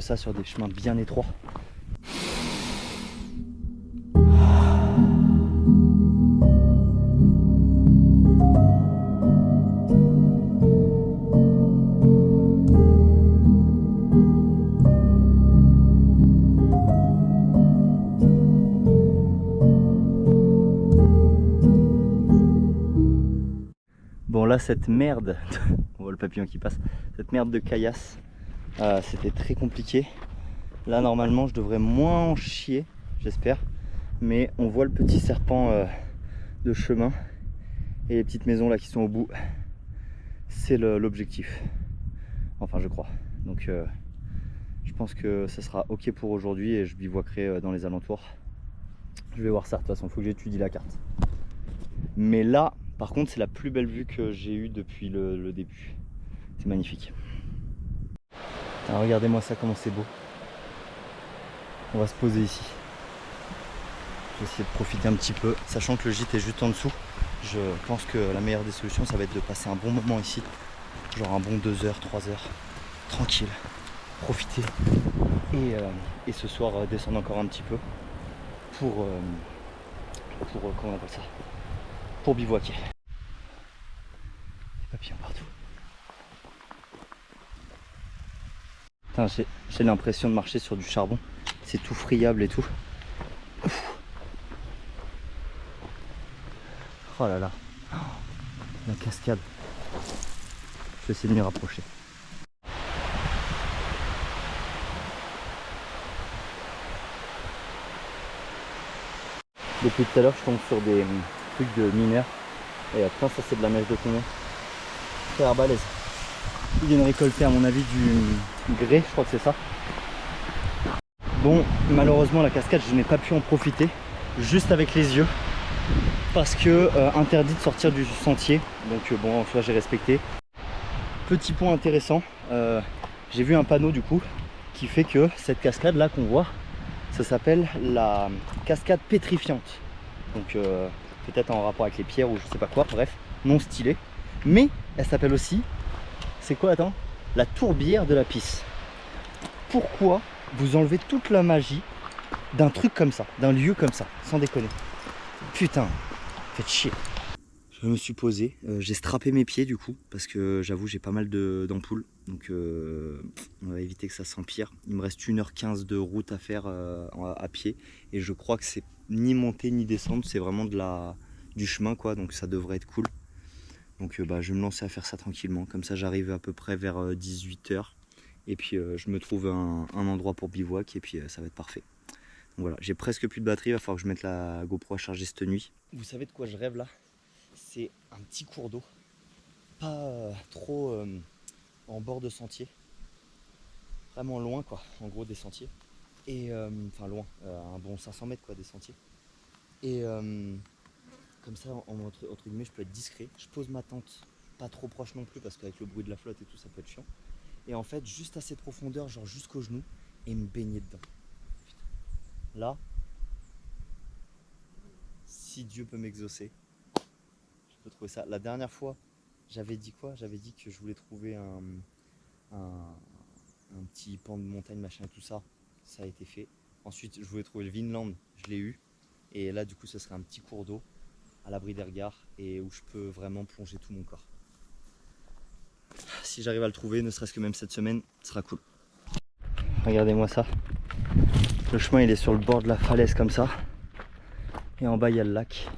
ça sur des chemins bien étroits. là cette merde, on voit le papillon qui passe, cette merde de caillasse, c'était très compliqué. Là normalement je devrais moins en chier, j'espère. Mais on voit le petit serpent de chemin et les petites maisons là qui sont au bout. C'est l'objectif. Enfin je crois. Donc je pense que ça sera ok pour aujourd'hui et je bivouaquerai dans les alentours. Je vais voir ça, de toute façon il faut que j'étudie la carte. Mais là par contre c'est la plus belle vue que j'ai eue depuis le début. C'est magnifique. Regardez-moi ça comment c'est beau. On va se poser ici. Je vais essayer de profiter un petit peu, sachant que le gîte est juste en dessous. Je pense que la meilleure des solutions ça va être de passer un bon moment ici. Genre un bon 2 heures, 3 heures, tranquille, profiter. Et ce soir descendre encore un petit peu pour comment on appelle ça, pour bivouaquer. Des papillons partout. J'ai l'impression de marcher sur du charbon. C'est tout friable et tout. Ouf. Oh là là. Oh, la cascade. Je vais essayer de m'y rapprocher. Depuis tout à l'heure je tombe sur des trucs de mineurs. Et après ça c'est de la mèche de combien? Très balèze. Ils viennent récolter à mon avis du grès, je crois que c'est ça. Bon, malheureusement la cascade je n'ai pas pu en profiter, juste avec les yeux, parce que interdit de sortir du sentier, donc bon en soi j'ai respecté. Petit point intéressant, j'ai vu un panneau du coup qui fait que cette cascade là qu'on voit, ça s'appelle la cascade pétrifiante, donc peut-être en rapport avec les pierres ou je sais pas quoi, bref, non stylé, mais elle s'appelle aussi, c'est quoi, attends, la tourbière de la Pisse. Pourquoi vous enlevez toute la magie d'un truc comme ça, d'un lieu comme ça, sans déconner? Putain, faites chier. Je me suis posé, j'ai strappé mes pieds du coup, parce que j'avoue j'ai pas mal d'ampoules, donc on va éviter que ça s'empire. Il me reste 1h15 de route à faire à pied, et je crois que c'est ni monter ni descendre, c'est vraiment du chemin quoi, donc ça devrait être cool. Donc je vais me lancer à faire ça tranquillement, comme ça j'arrive à peu près vers 18 h. Et puis je me trouve un endroit pour bivouac et puis ça va être parfait. Donc voilà, j'ai presque plus de batterie, il va falloir que je mette la GoPro à charger cette nuit. Vous savez de quoi je rêve là? C'est un petit cours d'eau, pas trop en bord de sentier, vraiment loin quoi, en gros des sentiers. Et enfin loin, un bon 500 mètres quoi des sentiers. Et comme ça, entre guillemets, je peux être discret. Je pose ma tente, pas trop proche non plus parce qu'avec le bruit de la flotte et tout ça peut être chiant. Et en fait juste assez de profondeur, genre jusqu'aux genoux, et me baigner dedans. Putain. Là, si Dieu peut m'exaucer, je peux trouver ça. La dernière fois, j'avais dit quoi? J'avais dit que je voulais trouver un petit pan de montagne, machin et tout ça. Ça a été fait. Ensuite, je voulais trouver le Vinland, je l'ai eu. Et là, du coup, ce serait un petit cours d'eau à l'abri des regards et où je peux vraiment plonger tout mon corps. Si j'arrive à le trouver, ne serait-ce que même cette semaine, ce sera cool. Regardez-moi ça. Le chemin il est sur le bord de la falaise comme ça. Et en bas il y a le lac.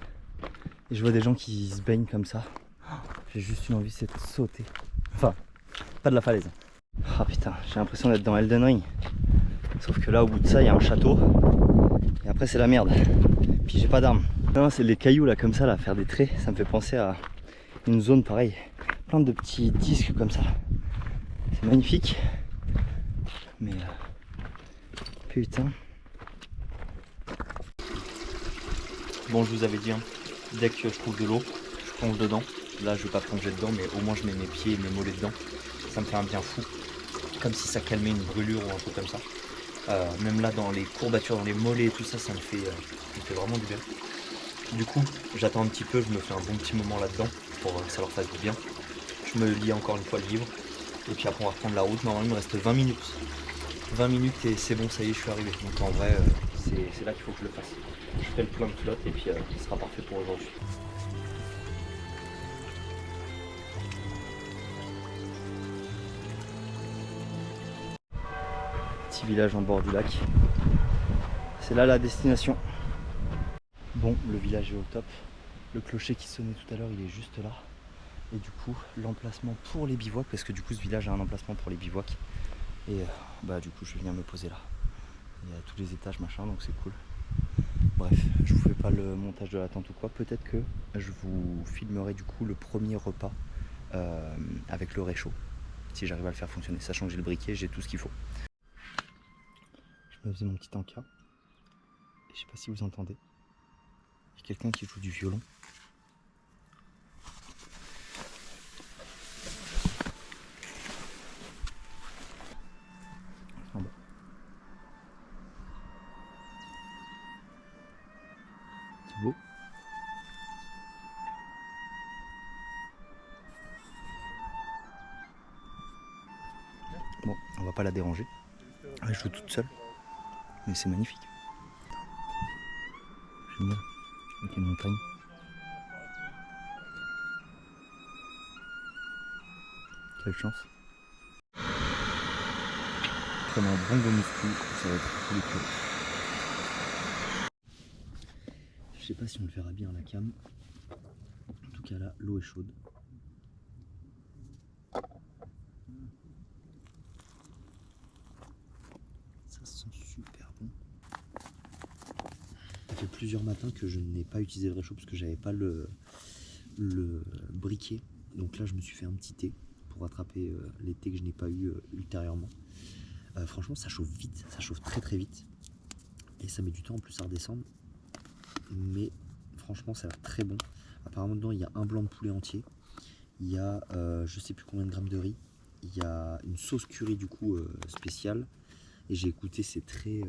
Et je vois des gens qui se baignent comme ça. J'ai juste une envie, c'est de sauter. Enfin, pas de la falaise. Ah putain, j'ai l'impression d'être dans Elden Ring. Sauf que là au bout de ça il y a un château. Et après c'est la merde. Puis j'ai pas d'armes. Non, c'est les cailloux là comme ça, là, faire des traits. Ça me fait penser à une zone pareille. Plein de petits disques comme ça. C'est magnifique. Mais putain. Bon, je vous avais dit, hein, dès que je trouve de l'eau, je plonge dedans. Là, je vais pas plonger dedans, mais au moins je mets mes pieds et mes mollets dedans. Ça me fait un bien fou. Comme si ça calmait une brûlure ou un truc comme ça. Même là, dans les courbatures, dans les mollets et tout ça, ça me fait vraiment du bien. Du coup, j'attends un petit peu, je me fais un bon petit moment là-dedans pour que ça leur fasse du bien. Je me lis encore une fois le livre. Et puis après, on va reprendre la route. Normalement, il me reste 20 minutes. 20 minutes et c'est bon, ça y est, je suis arrivé. Donc en vrai, c'est là qu'il faut que je le fasse. Je fais le plein de flotte et puis ce sera parfait pour aujourd'hui. Petit village en bord du lac. C'est là la destination. Bon, le village est au top. Le clocher qui sonnait tout à l'heure, il est juste là. Et du coup l'emplacement pour les bivouacs, parce que du coup ce village a un emplacement pour les bivouacs. Et bah du coup je vais venir me poser là. Il y a tous les étages machin, donc c'est cool. Bref, je vous fais pas le montage de la tente ou quoi. Peut-être que je vous filmerai du coup le premier repas avec le réchaud, si j'arrive à le faire fonctionner, sachant que j'ai le briquet, j'ai tout ce qu'il faut. Je me faisais mon petit encas. Et je sais pas si vous entendez. Il y a quelqu'un qui joue du violon. En bas. C'est beau. Bon, on va pas la déranger. Elle joue toute seule. Mais c'est magnifique. Génial. Avec une montagne. Quelle chance. Comme un bon muscu, ça va être cool et cool. Je sais pas si on le verra bien à la cam. En tout cas là, l'eau est chaude. Ça sent super bon. Ça fait plusieurs matins que je n'ai pas utilisé le réchaud parce que j'avais pas le briquet. Donc là je me suis fait un petit thé pour rattraper les thés que je n'ai pas eu ultérieurement. Franchement ça chauffe vite, ça chauffe très très vite. Et ça met du temps en plus à redescendre. Mais franchement ça a l'air très bon. Apparemment dedans il y a un blanc de poulet entier. Il y a je sais plus combien de grammes de riz. Il y a une sauce curry du coup spéciale. Et j'ai écouté, c'est très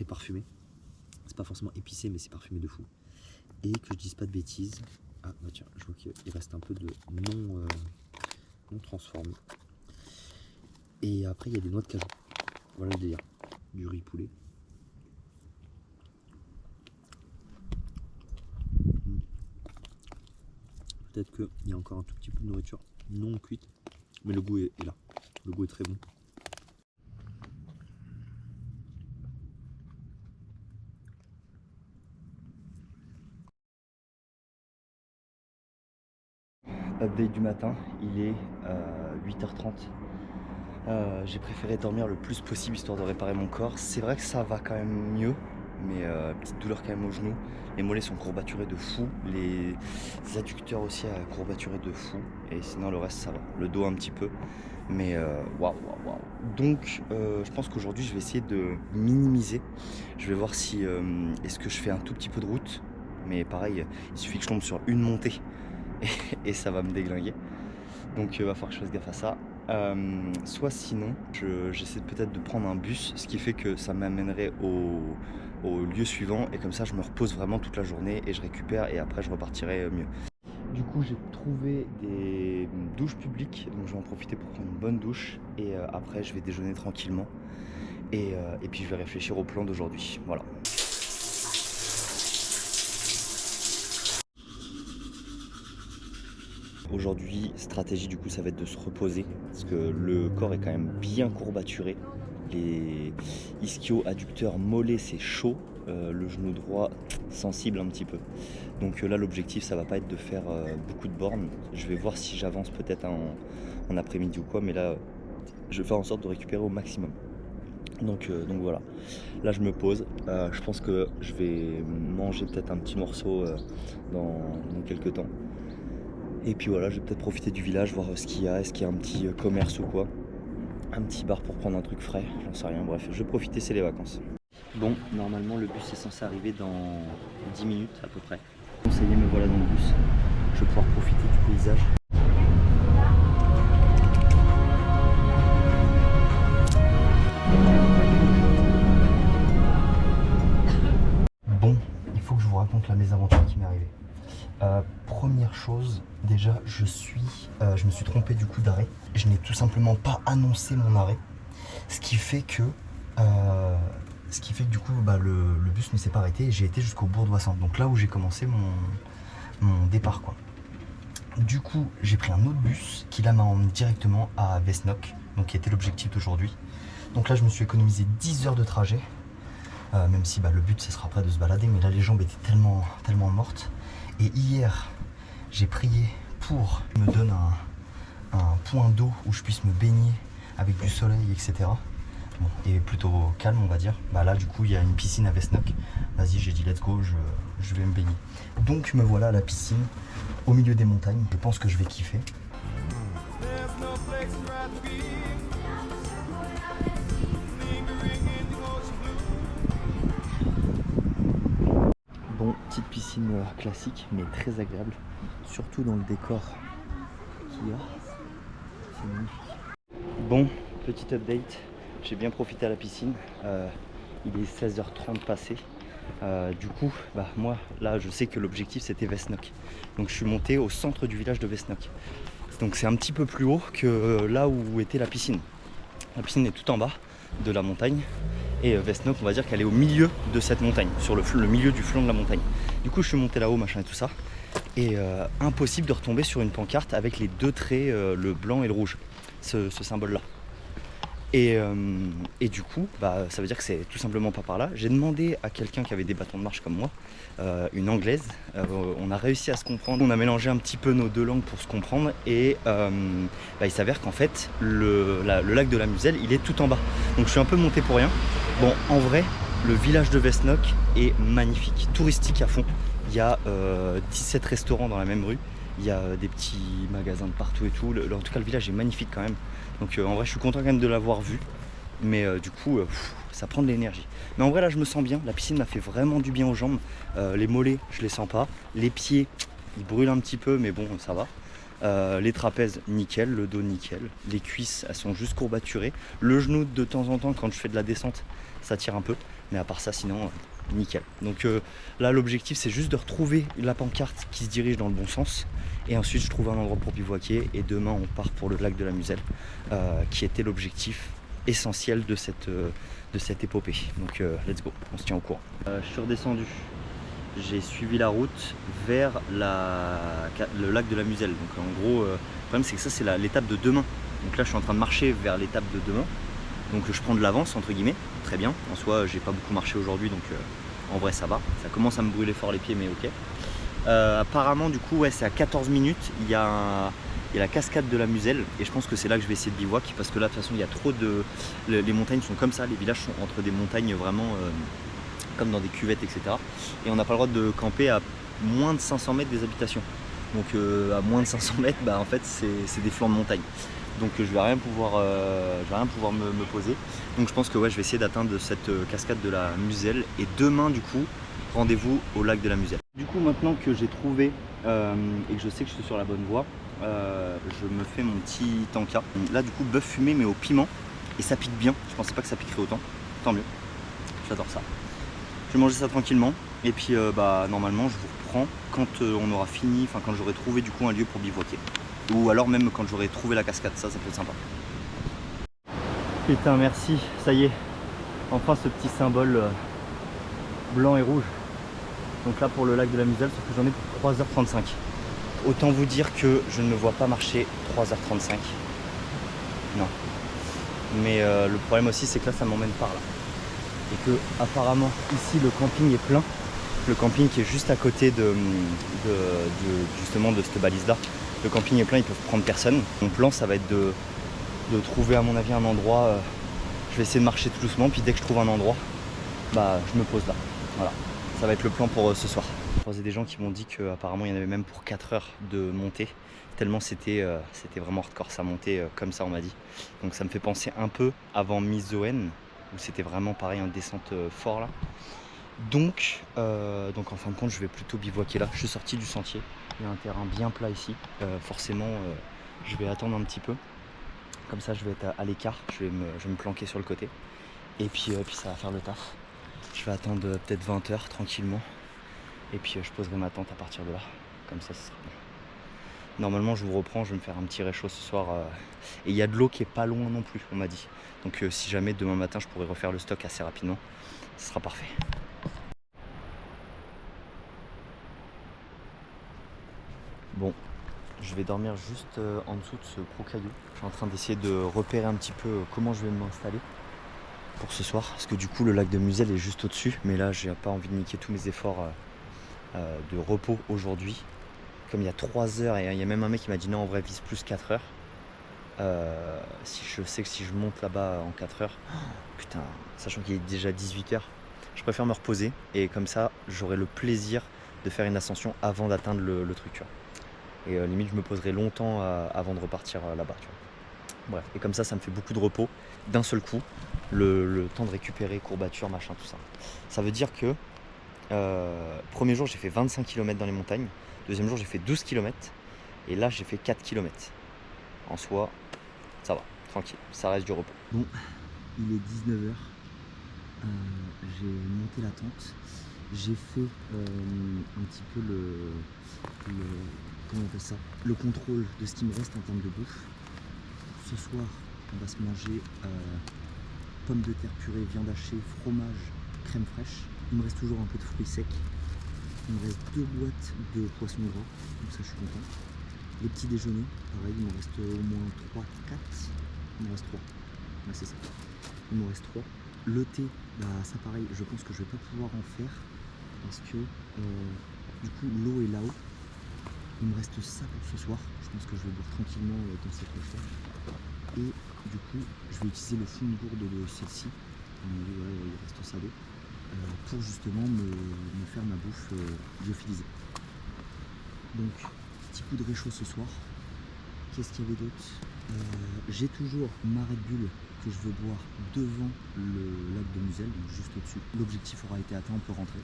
parfumé. C'est pas forcément épicé mais c'est parfumé de fou. Et que je dise pas de bêtises. Ah bah tiens, je vois qu'il reste un peu de non transformé. Et après il y a des noix de cajou. Voilà le délire. Du riz poulet. Peut-être qu'il y a encore un tout petit peu de nourriture non cuite. Mais le goût est là. Le goût est très bon. Update du matin, il est 8h30. J'ai préféré dormir le plus possible histoire de réparer mon corps. C'est vrai que ça va quand même mieux, mais petite douleur quand même au genou. Les mollets sont courbaturés de fou, les adducteurs aussi courbaturés de fou. Et sinon le reste ça va, le dos un petit peu. Mais waouh. Donc je pense qu'aujourd'hui je vais essayer de minimiser. Je vais voir si est-ce que je fais un tout petit peu de route. Mais pareil, il suffit que je tombe sur une montée. Et ça va me déglinguer. Donc il va falloir que je fasse gaffe à ça. Soit sinon, j'essaie peut-être de prendre un bus, ce qui fait que ça m'amènerait au lieu suivant. Et comme ça, je me repose vraiment toute la journée et je récupère et après je repartirai mieux. Du coup, j'ai trouvé des douches publiques, donc je vais en profiter pour prendre une bonne douche. Et après, je vais déjeuner tranquillement. Et puis je vais réfléchir au plan d'aujourd'hui. Voilà. Aujourd'hui, stratégie du coup, ça va être de se reposer parce que le corps est quand même bien courbaturé. Les ischio, adducteurs, mollets, c'est chaud. Le genou droit, sensible un petit peu. Donc là, l'objectif, ça va pas être de faire beaucoup de bornes. Je vais voir si j'avance peut-être en après-midi ou quoi, mais là, je vais faire en sorte de récupérer au maximum. Donc voilà, là je me pose, je pense que je vais manger peut-être un petit morceau dans quelques temps. Et puis voilà, je vais peut-être profiter du village, voir ce qu'il y a, est-ce qu'il y a un petit commerce ou quoi. Un petit bar pour prendre un truc frais, j'en sais rien, bref, je vais profiter, c'est les vacances. Bon, normalement le bus est censé arriver dans 10 minutes à peu près. Conseillé, me voilà dans le bus, je vais pouvoir profiter du paysage. Bon, il faut que je vous raconte la mésaventure qui m'est arrivée. Première chose, déjà je me suis trompé du coup d'arrêt. Je n'ai tout simplement pas annoncé mon arrêt. Ce qui fait que du coup le bus ne s'est pas arrêté et j'ai été jusqu'au Bourg-d'Oisans. Donc là où j'ai commencé mon départ quoi. Du coup j'ai pris un autre bus qui là m'emmène directement à Vesnock, donc qui était l'objectif d'aujourd'hui. Donc là je me suis économisé 10 heures de trajet. Même si le but ce sera après de se balader, mais là les jambes étaient tellement mortes. Et hier j'ai prié pour me donne un point d'eau où je puisse me baigner avec du soleil, etc. Bon, et plutôt calme, on va dire. Bah là, du coup, il y a une piscine à Vesnock. Vas-y, j'ai dit let's go, je vais me baigner. Donc me voilà à la piscine, au milieu des montagnes. Je pense que je vais kiffer. Bon, petite piscine classique, mais très agréable. Surtout dans le décor qu'il y a. C'est magnifique. Bon, petit update. J'ai bien profité à la piscine. Il est 16h30 passé. Du coup, moi, là, je sais que l'objectif, c'était Vesnock. Donc, je suis monté au centre du village de Vesnock. Donc, c'est un petit peu plus haut que là où était la piscine. La piscine est tout en bas de la montagne. Et Vesnock, on va dire qu'elle est au milieu de cette montagne, sur le milieu du flanc de la montagne. Du coup, je suis monté là-haut, machin et tout ça. Et impossible de retomber sur une pancarte avec les deux traits, le blanc et le rouge, ce symbole-là. Et du coup, ça veut dire que c'est tout simplement pas par là. J'ai demandé à quelqu'un qui avait des bâtons de marche comme moi, une anglaise. On a réussi à se comprendre. On a mélangé un petit peu nos deux langues pour se comprendre. Et il s'avère qu'en fait, le lac de la Muselle, il est tout en bas. Donc je suis un peu monté pour rien. Bon, en vrai, le village de Vesnock est magnifique, touristique à fond. Il y a 17 restaurants dans la même rue. Il y a des petits magasins de partout et tout. En tout cas, le village est magnifique quand même. Donc en vrai, je suis content quand même de l'avoir vu. Mais du coup, ça prend de l'énergie. Mais en vrai, là, je me sens bien. La piscine m'a fait vraiment du bien aux jambes. Les mollets, je les sens pas. Les pieds, ils brûlent un petit peu, mais bon, ça va. Les trapèzes, nickel. Le dos, nickel. Les cuisses, elles sont juste courbaturées. Le genou, de temps en temps, quand je fais de la descente, ça tire un peu. Mais à part ça, sinon, nickel. Donc là, l'objectif, c'est juste de retrouver la pancarte qui se dirige dans le bon sens. Et ensuite, je trouve un endroit pour bivouaquer. Et demain, on part pour le lac de la Muselle, qui était l'objectif essentiel de cette épopée. Donc let's go, on se tient au courant. Je suis redescendu. J'ai suivi la route vers le lac de la Muselle. Donc en gros, le problème, c'est que ça, c'est l'étape de demain. Donc là, je suis en train de marcher vers l'étape de demain. Donc je prends de l'avance, entre guillemets. Très bien. En soi, j'ai pas beaucoup marché aujourd'hui, donc en vrai, ça va. Ça commence à me brûler fort les pieds, mais ok. Apparemment, du coup, ouais, c'est à 14 minutes. Il y a la cascade de la Muselle. Et je pense que c'est là que je vais essayer de bivouac. Parce que là, de toute façon, il y a trop de... Les montagnes sont comme ça. Les villages sont entre des montagnes vraiment comme dans des cuvettes, etc. Et on n'a pas le droit de camper à moins de 500 mètres des habitations. Donc à moins de 500 mètres, en fait, c'est des flancs de montagne. Donc je vais rien pouvoir me poser. Donc je pense que ouais, je vais essayer d'atteindre cette cascade de la Muselle. Et demain, du coup, rendez-vous au lac de la Muselle. Du coup, maintenant que j'ai trouvé et que je sais que je suis sur la bonne voie, je me fais mon petit tanka. Là, du coup, bœuf fumé mais au piment. Et ça pique bien. Je pensais pas que ça piquerait autant. Tant mieux. J'adore ça. Je vais manger ça tranquillement. Et puis normalement, je vous reprends quand on aura fini, enfin quand j'aurai trouvé du coup un lieu pour bivouaquer. Ou alors même quand j'aurai trouvé la cascade, ça peut être sympa. Putain, merci, ça y est. Enfin ce petit symbole blanc et rouge. Donc là pour le lac de la Muselle, sauf que j'en ai pour 3h35. Autant vous dire que je ne me vois pas marcher 3h35. Non. Mais le problème aussi, c'est que là ça m'emmène par là. Et que apparemment ici le camping est plein. Le camping qui est juste à côté justement de cette balise là. Le camping est plein, ils peuvent prendre personne. Mon plan, ça va être de trouver à mon avis un endroit. Je vais essayer de marcher tout doucement, puis dès que je trouve un endroit, je me pose là. Voilà, ça va être le plan pour ce soir. J'ai croisé des gens qui m'ont dit qu'apparemment il y en avait même pour 4 heures de montée. Tellement c'était vraiment hardcore, ça montait comme ça on m'a dit. Donc ça me fait penser un peu avant Mizoen, où c'était vraiment pareil, en descente fort là. Donc en fin de compte, je vais plutôt bivouaquer là. Je suis sorti du sentier. Il y a un terrain bien plat ici. Forcément, je vais attendre un petit peu. Comme ça, je vais être à l'écart. Je vais me planquer sur le côté. Et puis ça va faire le taf. Je vais attendre peut-être 20 heures tranquillement. Et puis je poserai ma tente à partir de là. Comme ça, ce sera bon. Normalement, je vous reprends. Je vais me faire un petit réchaud ce soir. Et il y a de l'eau qui est pas loin non plus, on m'a dit. Donc si jamais demain matin, je pourrais refaire le stock assez rapidement, ce sera parfait. Bon, je vais dormir juste en dessous de ce gros caillou. Je suis en train d'essayer de repérer un petit peu comment je vais m'installer pour ce soir. Parce que du coup, le lac de Muselle est juste au-dessus. Mais là, j'ai pas envie de niquer tous mes efforts de repos aujourd'hui. comme il y a 3 heures, et il y a même un mec qui m'a dit non, en vrai, vise plus 4 heures. Si je sais que si je monte là-bas en 4 heures, putain, sachant qu'il est déjà 18 heures, je préfère me reposer et comme ça j'aurai le plaisir de faire une ascension avant d'atteindre le truc, tu vois. Et limite je me poserai longtemps avant de repartir là-bas, tu vois. Bref, et comme ça me fait beaucoup de repos d'un seul coup, le temps de récupérer, courbatures, machin, tout ça. Ça veut dire que premier jour j'ai fait 25 km dans les montagnes, deuxième jour j'ai fait 12 km et là j'ai fait 4 km. En soi, ça va, tranquille, ça reste du repos. Bon, il est 19 h. J'ai monté la tente. J'ai fait un petit peu comment on appelle ça, le contrôle de ce qui me reste en termes de bouffe. Ce soir, on va se manger pommes de terre purée, viande hachée, fromage, crème fraîche. Il me reste toujours un peu de fruits secs. Il me reste 2 boîtes de poisson gras, donc ça je suis content. Les petits déjeuners, pareil, il me reste au moins 3, 4. Il me reste 3. Ouais, c'est ça. Il me reste 3. Le thé, bah ça pareil, je pense que je vais pas pouvoir en faire parce que du coup l'eau est là-haut. Il me reste ça pour ce soir. Je pense que je vais boire tranquillement dans cette recherche. Et du coup, je vais utiliser le fond de gourde de celle-ci. Il reste ça d'eau. Pour justement me faire ma bouffe lyophilisée. Donc, petit coup de réchaud ce soir. Qu'est-ce qu'il y avait d'autre? J'ai toujours ma Red Bull que je veux boire devant le lac de Musel, donc juste au-dessus. L'objectif aura été atteint, on peut rentrer.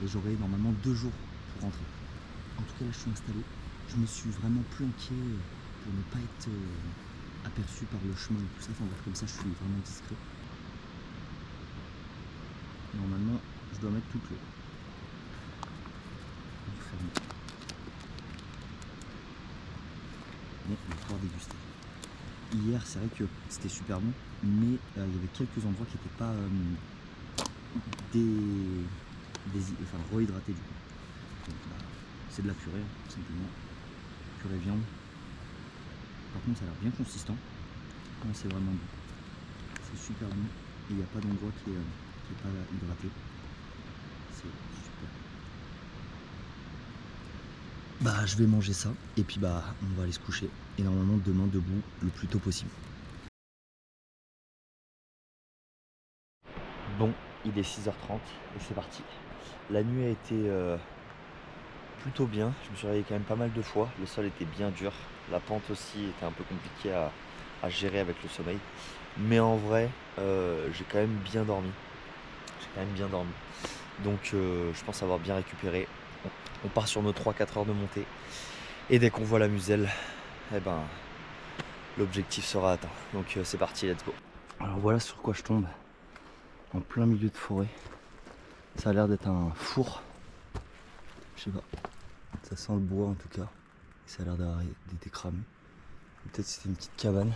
Et j'aurai normalement 2 jours pour rentrer. En tout cas, là, je suis installé. Je me suis vraiment planqué pour ne pas être aperçu par le chemin et tout ça. Enfin bref, comme ça, je suis vraiment discret. Normalement, je dois mettre toute l'eau. Bon, on va pouvoir déguster. Hier, c'est vrai que c'était super bon, mais il y avait quelques endroits qui n'étaient pas rehydratés du coup. Donc, c'est de la purée, tout simplement. Purée viande. Par contre, ça a l'air bien consistant. C'est vraiment bon. C'est super bon. Et il n'y a pas d'endroit qui est pas hydraté. C'est super. Bah, je vais manger ça. Et puis, bah, on va aller se coucher. Et normalement, demain, debout le plus tôt possible. Bon, il est 6h30 et c'est parti. La nuit a été plutôt bien. Je me suis réveillé quand même pas mal de fois. Le sol était bien dur. La pente aussi était un peu compliquée à gérer avec le sommeil. Mais en vrai, j'ai quand même bien dormi. Donc je pense avoir bien récupéré. On part sur nos 3-4 heures de montée. Et dès qu'on voit la Muselle, eh ben, l'objectif sera atteint. Donc c'est parti, let's go. Alors voilà sur quoi je tombe. En plein milieu de forêt. Ça a l'air d'être un four. Je sais pas. Ça sent le bois en tout cas. Ça a l'air d'être cramé. Peut-être c'était une petite cabane.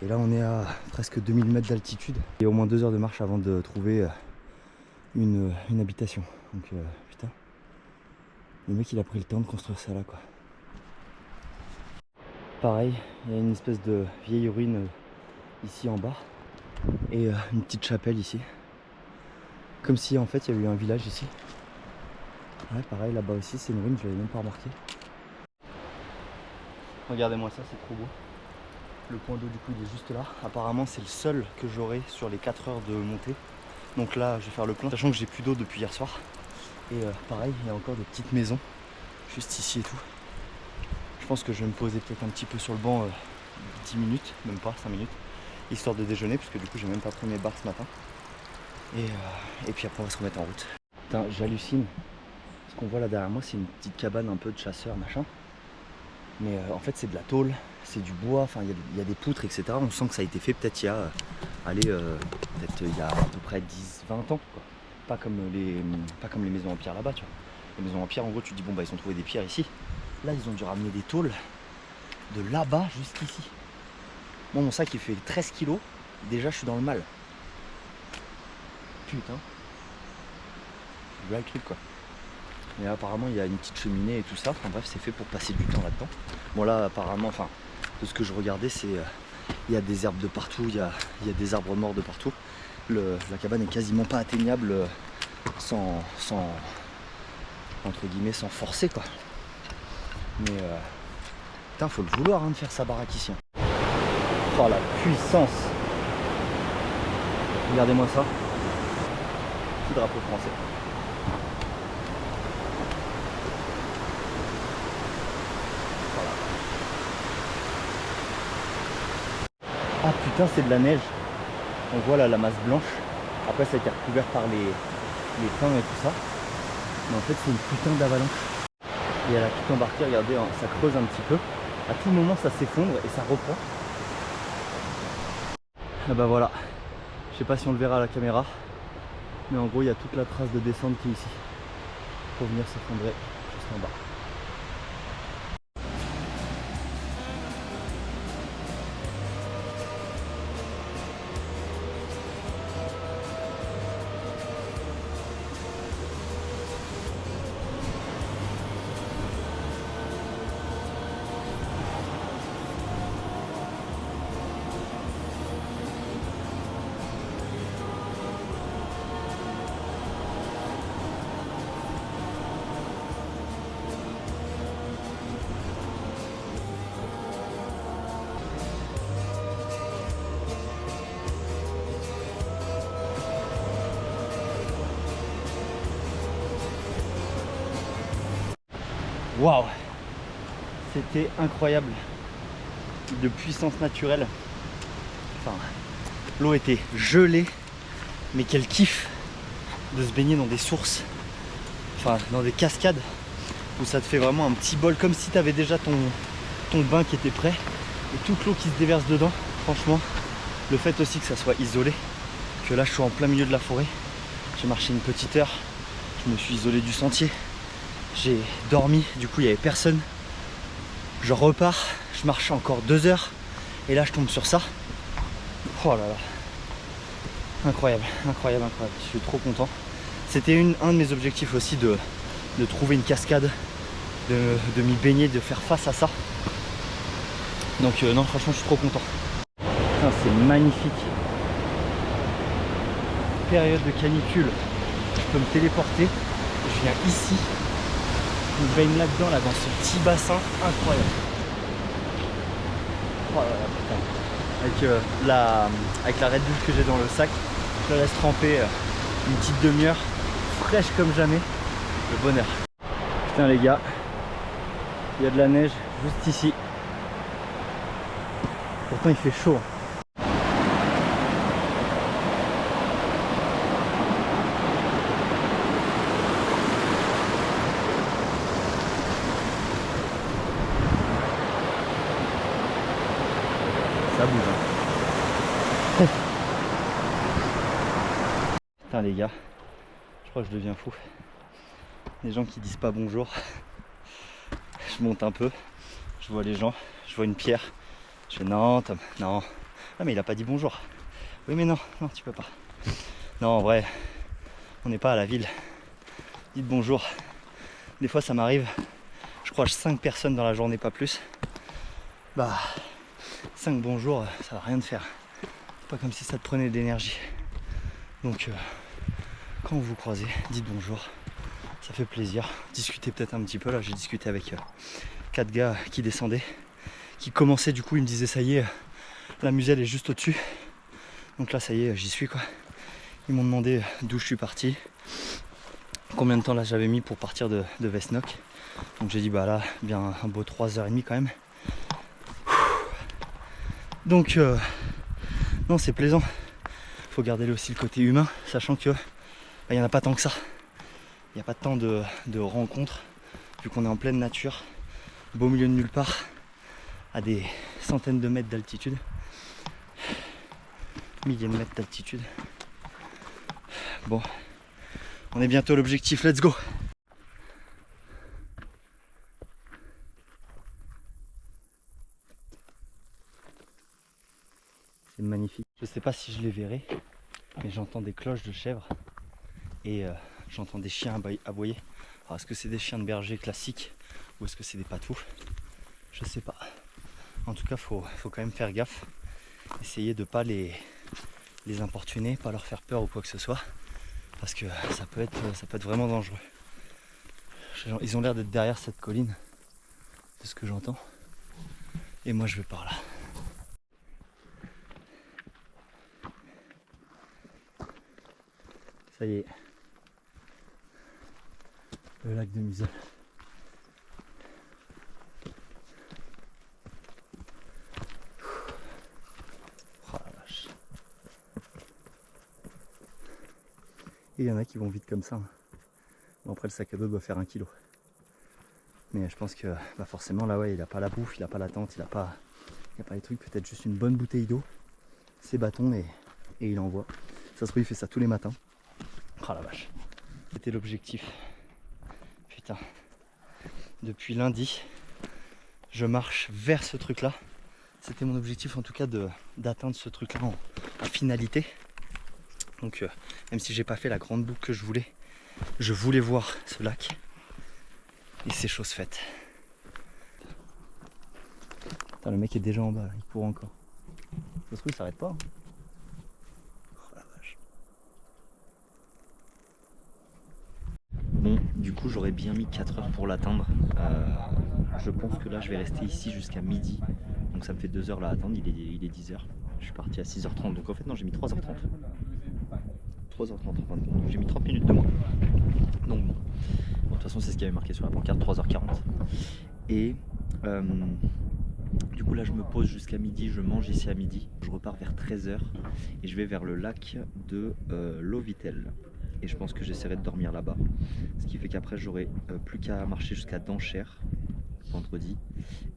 Et là on est à presque 2000 mètres d'altitude. Et au moins 2 heures de marche avant de trouver une habitation. Donc putain. Le mec il a pris le temps de construire ça là quoi. Pareil, il y a une espèce de vieille ruine ici en bas. Et une petite chapelle ici. Comme si en fait il y avait eu un village ici. Ouais pareil là-bas aussi c'est une ruine, je l'avais même pas remarqué. Regardez-moi ça, c'est trop beau. Le point d'eau du coup il est juste là. Apparemment c'est le seul que j'aurai sur les 4 heures de montée. Donc là je vais faire le plein, sachant que j'ai plus d'eau depuis hier soir. Et pareil, il y a encore des petites maisons juste ici et tout. Je pense que je vais me poser peut-être un petit peu sur le banc 10 minutes, même pas 5 minutes, histoire de déjeuner, parce que du coup j'ai même pas pris mes barres ce matin. Et puis après on va se remettre en route. Putain, j'hallucine. Ce qu'on voit là derrière moi c'est une petite cabane un peu de chasseurs machin. Mais en fait c'est de la tôle, c'est du bois, enfin il y a des poutres etc. On sent que ça a été fait peut-être il y a peut-être il y a à peu près 10-20 ans quoi. Pas comme les maisons en pierre là-bas tu vois. Les maisons en pierre en gros tu te dis bon bah ils ont trouvé des pierres ici. Là ils ont dû ramener des tôles de là-bas jusqu'ici. Moi mon sac il fait 13 kilos, déjà je suis dans le mal. Putain. Voilà le truc quoi. Mais apparemment il y a une petite cheminée et tout ça, enfin bref c'est fait pour passer du temps là-dedans. Bon là apparemment, enfin de ce que je regardais c'est il y a des herbes de partout, il y a des arbres morts de partout. La cabane est quasiment pas atteignable sans entre guillemets sans forcer quoi. Mais putain, faut le vouloir hein, de faire sa baraque ici. Hein. Oh la puissance! Regardez-moi ça. Petit drapeau français. Voilà. Ah putain, c'est de la neige. On voit là la masse blanche. Après ça a été recouvert par les pins et tout ça. Mais en fait c'est une putain d'avalanche. Et elle a tout embarqué, regardez, hein, ça creuse un petit peu. À tout moment ça s'effondre et ça reprend. Ah bah voilà. Je sais pas si on le verra à la caméra. Mais en gros il y a toute la trace de descente qui est ici. Pour venir s'effondrer juste en bas. Waouh, c'était incroyable, de puissance naturelle. Enfin, l'eau était gelée, mais quel kiff de se baigner dans des sources, enfin dans des cascades où ça te fait vraiment un petit bol, comme si tu avais déjà ton bain qui était prêt et toute l'eau qui se déverse dedans. Franchement, le fait aussi que ça soit isolé, que là je suis en plein milieu de la forêt, j'ai marché une petite heure, je me suis isolé du sentier. J'ai dormi, du coup il n'y avait personne. Je repars, je marche encore 2 heures et là je tombe sur ça. Oh là là. Incroyable, incroyable, incroyable. Je suis trop content. C'était un de mes objectifs aussi de trouver une cascade, de m'y baigner, de faire face à ça. Donc non, franchement je suis trop content. C'est magnifique. Période de canicule, je peux me téléporter. Je viens ici. Je me baigne là-dedans, là, dans ce petit bassin incroyable. Oh là là, putain. Avec la Red Bull que j'ai dans le sac, je la laisse tremper une petite demi-heure, fraîche comme jamais. Le bonheur. Putain les gars, il y a de la neige juste ici. Pourtant il fait chaud. Ça bouge hein. Putain les gars, je crois que je deviens fou. Les gens qui disent pas bonjour. Je monte un peu, je vois les gens, je vois une pierre. Je fais non Tom, non. Ah mais il a pas dit bonjour. Oui mais non, non tu peux pas. Non en vrai, on n'est pas à la ville. Dites bonjour. Des fois ça m'arrive, je croise 5 personnes dans la journée, pas plus. Bah 5 bonjours, ça va rien de faire. C'est pas comme si ça te prenait de l'énergie. Donc quand vous vous croisez, dites bonjour. Ça fait plaisir. Discutez peut-être un petit peu. Là j'ai discuté avec 4 gars qui descendaient, qui commençaient, du coup ils me disaient ça y est, la muselle est juste au-dessus. Donc là ça y est, j'y suis quoi. Ils m'ont demandé d'où je suis parti, combien de temps là j'avais mis pour partir de Vesnock. Donc j'ai dit bah là bien un beau 3h30 quand même. Donc non c'est plaisant. Faut garder aussi le côté humain, sachant que il n'y en a pas tant que ça. Il n'y a pas tant de rencontres, vu qu'on est en pleine nature, beau milieu de nulle part, à des centaines de mètres d'altitude, milliers de mètres d'altitude. Bon, on est bientôt à l'objectif, let's go! C'est magnifique. Je sais pas si je les verrai, mais j'entends des cloches de chèvres et j'entends des chiens aboyer. Alors est-ce que c'est des chiens de berger classiques ou est-ce que c'est des patous? Je sais pas. En tout cas, faut quand même faire gaffe. Essayer de pas les importuner, pas leur faire peur ou quoi que ce soit. Parce que ça peut être vraiment dangereux. Ils ont l'air d'être derrière cette colline, de ce que j'entends. Et moi je vais par là. Ça y est. Le lac de Musel. Oh la vache. Et il y en a qui vont vite comme ça. Bon, après le sac à dos doit faire 1 kg. Mais je pense que forcément là ouais, il a pas la bouffe, il a pas la tente, il a pas les trucs, peut-être juste une bonne bouteille d'eau, ses bâtons et il envoie. Ça se trouve il fait ça tous les matins. Oh la vache. C'était l'objectif. Putain. Depuis lundi, je marche vers ce truc là. C'était mon objectif en tout cas d'atteindre ce truc là en finalité. Donc même si j'ai pas fait la grande boucle que je voulais voir ce lac. Et c'est chose faite. Putain, le mec est déjà en bas, il court encore. Ça se trouve il s'arrête pas. Hein. Oh la vache. Bon, du coup j'aurais bien mis 4 heures pour l'atteindre. Je pense que là je vais rester ici jusqu'à midi. Donc ça me fait 2 heures là à attendre, il est 10h. Je suis parti à 6h30, donc en fait non j'ai mis 3h30. 3h30 en fin de compte, j'ai mis 30 minutes de moins. Donc bon, de toute façon c'est ce qui avait marqué sur la pancarte, 3h40. Et du coup là je me pose jusqu'à midi, je mange ici à midi. Je repars vers 13h et je vais vers le lac de Lovitel. Et je pense que j'essaierai de dormir là-bas. Ce qui fait qu'après j'aurai plus qu'à marcher jusqu'à Denchère vendredi.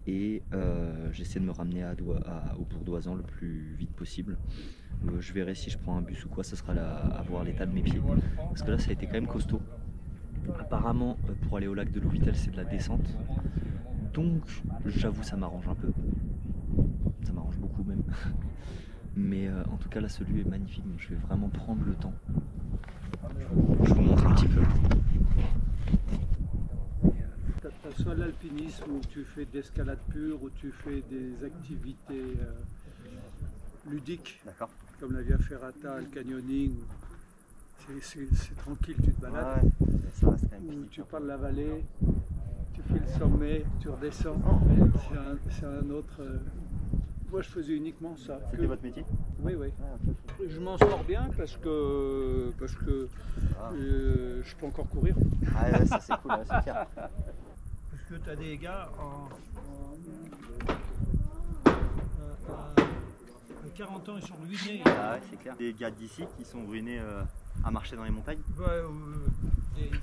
Et j'essaie de me ramener au Bourdoisan le plus vite possible. Je verrai si je prends un bus ou quoi, ça sera là à voir l'état de mes pieds. Parce que là ça a été quand même costaud. Apparemment pour aller au lac de Lovitel c'est de la descente. Donc j'avoue ça m'arrange un peu. Ça m'arrange beaucoup même. Mais en tout cas là celui est magnifique, donc je vais vraiment prendre le temps. Je vous montre un petit peu. T'as soit l'alpinisme où tu fais de l'escalade pure, où tu fais des activités ludiques, comme la Via Ferrata, le canyoning, c'est tranquille, tu te balades, ça reste quand même où tu pars de la vallée, tu fais le sommet, tu redescends, c'est un autre... Moi je faisais uniquement ça. C'était votre métier? Oui, oui. Je m'en sors bien parce que je peux encore courir. Ah ouais, ça c'est cool, ouais, c'est clair. Parce que tu as des gars à 40 ans, ils sont ruinés. Ah ouais, c'est clair. Des gars d'ici qui sont ruinés à marcher dans les montagnes.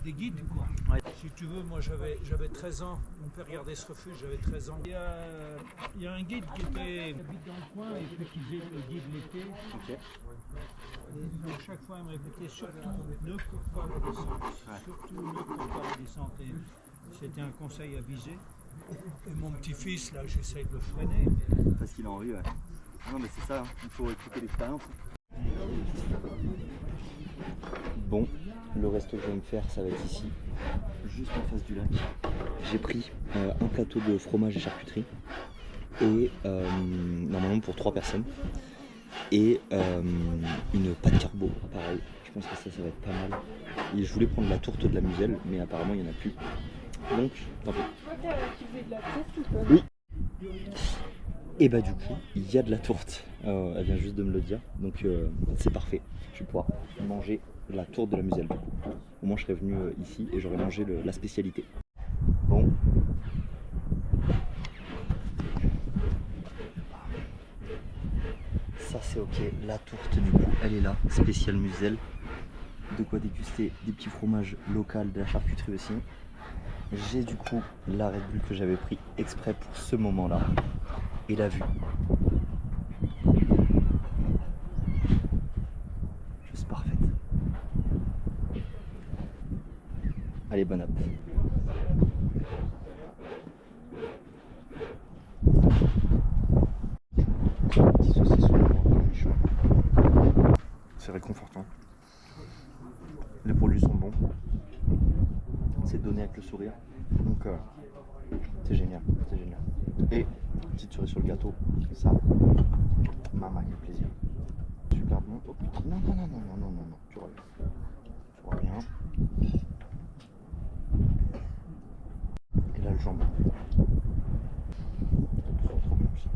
Des guides quoi. Ouais. Si tu veux, moi j'avais 13 ans, mon père gardait ce refuge, j'avais 13 ans. Il y a un guide qui habite dans le coin et qui faisait le guide l'été. Ok. Et à chaque fois il me répétait surtout ne cours pas la descente. Ouais. Surtout ne cours pas la descente. Et c'était un conseil avisé. Et mon petit-fils là, j'essaye de le freiner. Parce qu'il a envie, ouais. Non mais c'est ça, hein. Il faut écouter l'expérience. Bon, le resto que je vais me faire, ça va être ici, juste en face du lac. J'ai pris un plateau de fromage et charcuterie, et normalement pour 3 personnes, et une pâte carbo, pareil. Je pense que ça va être pas mal. Et je voulais prendre la tourte de la Muselle, mais apparemment il n'y en a plus. Donc, tant pis. Tu veux de la tourte ou pas? Oui. Et bah du coup, il y a de la tourte. Elle vient juste de me le dire, donc c'est parfait. Je vais pouvoir manger la tourte de la Muselle. Au moins je serais venu ici et j'aurais mangé la spécialité. Bon. Ça c'est ok, la tourte du coup elle est là, spéciale Muselle. De quoi déguster des petits fromages locaux, de la charcuterie aussi. J'ai du coup la Red Bull que j'avais pris exprès pour ce moment là. Et la vue. Juste parfaite. Allez, bonne app. Petit saucisson cornichon. C'est réconfortant. Les produits sont bons. C'est donné avec le sourire. Donc c'est génial, c'est génial. Et petite cerise sur le gâteau, ça, maman, quel plaisir. Super bon. Oh putain, non, tu reviens. les jambes. Trop bien aussi.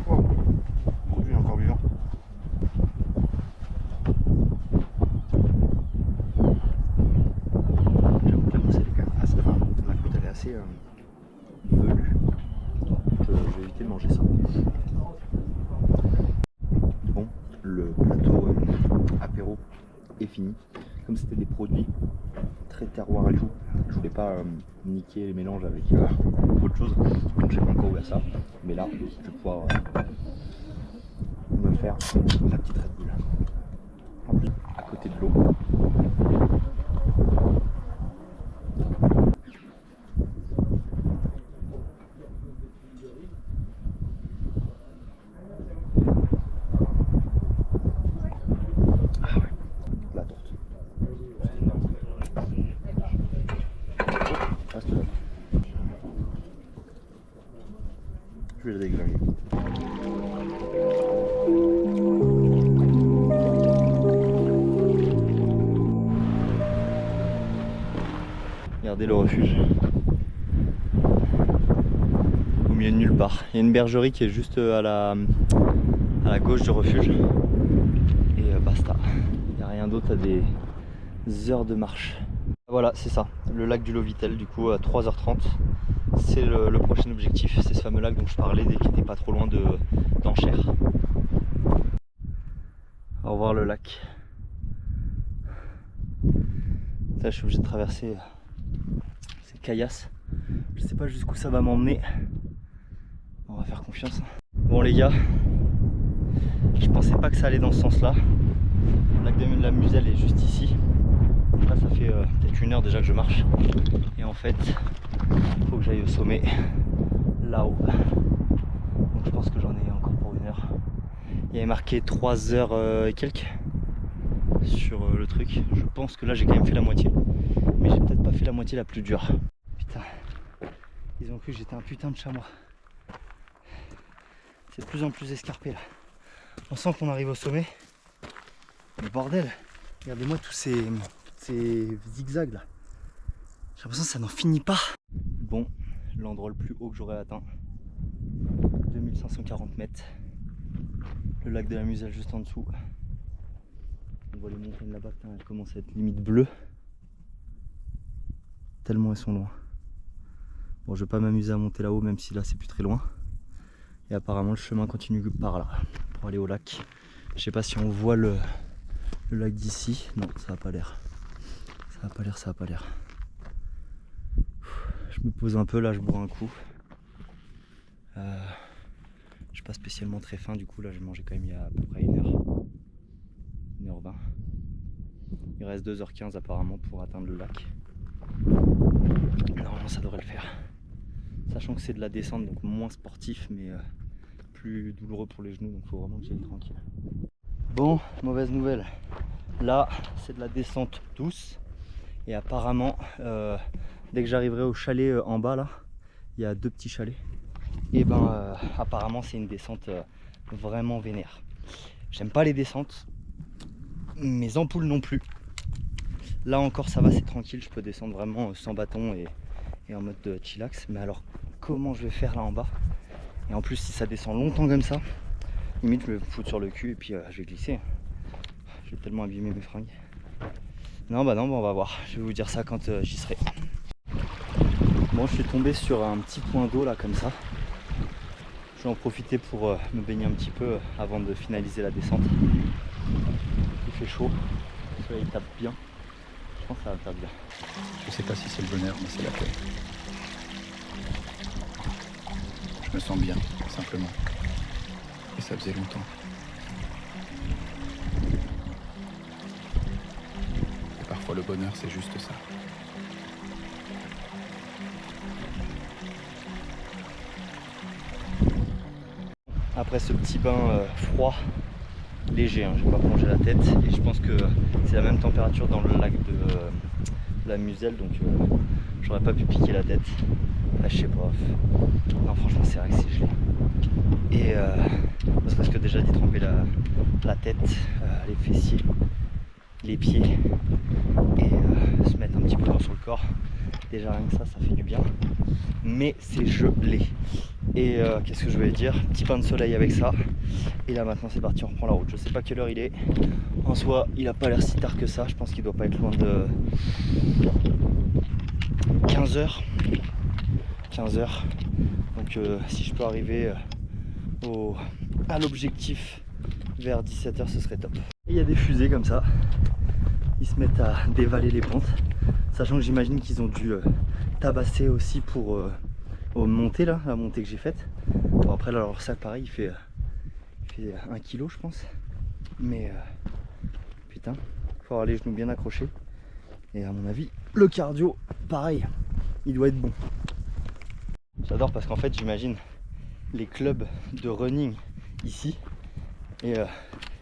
Wow. Il est encore vivant. J'avoue que la mousse elle est quand même assez. Enfin, la croûte elle est assez velue. Je vais éviter de manger ça. Bon, le plateau apéro est fini. Comme c'était des produits très terroir et tout, je voulais pas niquer les mélanges avec autre chose, donc j'ai pas encore ouvert ça. Mais là, je vais pouvoir me faire la petite Red Bull. En plus, à côté de l'eau. Je vais le déglinguer. Regardez le refuge. Au milieu de nulle part. Il y a une bergerie qui est juste à la gauche du refuge. Et basta. Il n'y a rien d'autre à des heures de marche. Voilà, c'est ça. Le lac du Lovitel, du coup, à 3h30. C'est le prochain objectif. C'est ce fameux lac dont je parlais, qui n'était pas trop loin d'Enchères. Au revoir le lac. Là, je suis obligé de traverser ces caillasses. Je sais pas jusqu'où ça va m'emmener. On va faire confiance. Bon les gars, je pensais pas que ça allait dans ce sens là. Le lac de la Muselle est juste ici. Là ça fait peut-être 1 heure déjà que je marche. Et en fait, il faut que j'aille au sommet, là-haut. Donc je pense que j'en ai encore pour 1 heure. Il y avait marqué 3 heures et quelques sur le truc. Je pense que là j'ai quand même fait la moitié. Mais j'ai peut-être pas fait la moitié la plus dure. Putain, ils ont cru que j'étais un putain de chamois. C'est de plus en plus escarpé là. On sent qu'on arrive au sommet. Le bordel, regardez-moi tous ces zigzags là. J'ai l'impression que ça n'en finit pas. Bon, l'endroit le plus haut que j'aurais atteint. 2540 mètres. Le lac de la Muselle juste en dessous. On voit les montagnes là-bas, elles commencent à être limite bleues. Tellement elles sont loin. Bon, je vais pas m'amuser à monter là-haut, même si là c'est plus très loin. Et apparemment le chemin continue par là, pour aller au lac. Je sais pas si on voit le lac d'ici. Non, ça a pas l'air. Ça a pas l'air, ça a pas l'air. Je me pose un peu, là je bois un coup. Je suis pas spécialement très faim, du coup là j'ai mangé quand même il y a à peu près 1 heure. 1h20. Il reste 2h15 apparemment pour atteindre le lac. Normalement ça devrait le faire. Sachant que c'est de la descente, donc moins sportif, mais plus douloureux pour les genoux, donc il faut vraiment que j'y aille tranquille. Bon, mauvaise nouvelle. Là, c'est de la descente douce. Et apparemment, dès que j'arriverai au chalet en bas, là, il y a 2 petits chalets. Et ben, apparemment, c'est une descente vraiment vénère. J'aime pas les descentes. Mes ampoules non plus. Là encore, ça va, c'est tranquille. Je peux descendre vraiment sans bâton et en mode chillax. Mais alors, comment je vais faire là en bas? Et en plus, si ça descend longtemps comme ça, limite, je vais me foutre sur le cul et puis je vais glisser. Je vais tellement abîmer mes fringues. Non, bah non, bah on va voir. Je vais vous dire ça quand j'y serai. Bon, je suis tombé sur un petit point d'eau là, comme ça. Je vais en profiter pour me baigner un petit peu avant de finaliser la descente. Il fait chaud, le soleil tape bien. Je pense que ça va faire bien. Je sais pas si c'est le bonheur, mais c'est la paix. Je me sens bien, simplement. Et ça faisait longtemps. Et parfois le bonheur, c'est juste ça. Après ce petit bain froid, léger, hein, je vais pas plonger la tête, et je pense que c'est la même température dans le lac de la Muselle, donc j'aurais pas pu piquer la tête. Ah, je sais pas. Non, franchement, c'est vrai que c'est gelé. Et ne serait-ce que déjà d'y tremper la tête, les fessiers, les pieds, et se mettre un petit peu d'eau sur le corps, Déjà rien que ça fait du bien. Mais c'est gelé. Et qu'est-ce que je voulais dire? Petit pain de soleil avec ça. Et là maintenant c'est parti, on reprend la route. Je sais pas quelle heure il est. En soi, il a pas l'air si tard que ça. Je pense qu'il doit pas être loin de 15h. 15h. Donc si je peux arriver à l'objectif vers 17h, ce serait top. Et il y a des fusées comme ça. Ils se mettent à dévaler les pentes. Sachant que j'imagine qu'ils ont dû tabasser aussi pour monter là, la montée que j'ai faite. Bon après là, leur sac pareil, il fait 1 kg je pense. Mais putain, faut avoir les genoux bien accrochés. Et à mon avis, le cardio, pareil, il doit être bon. J'adore parce qu'en fait, j'imagine les clubs de running ici et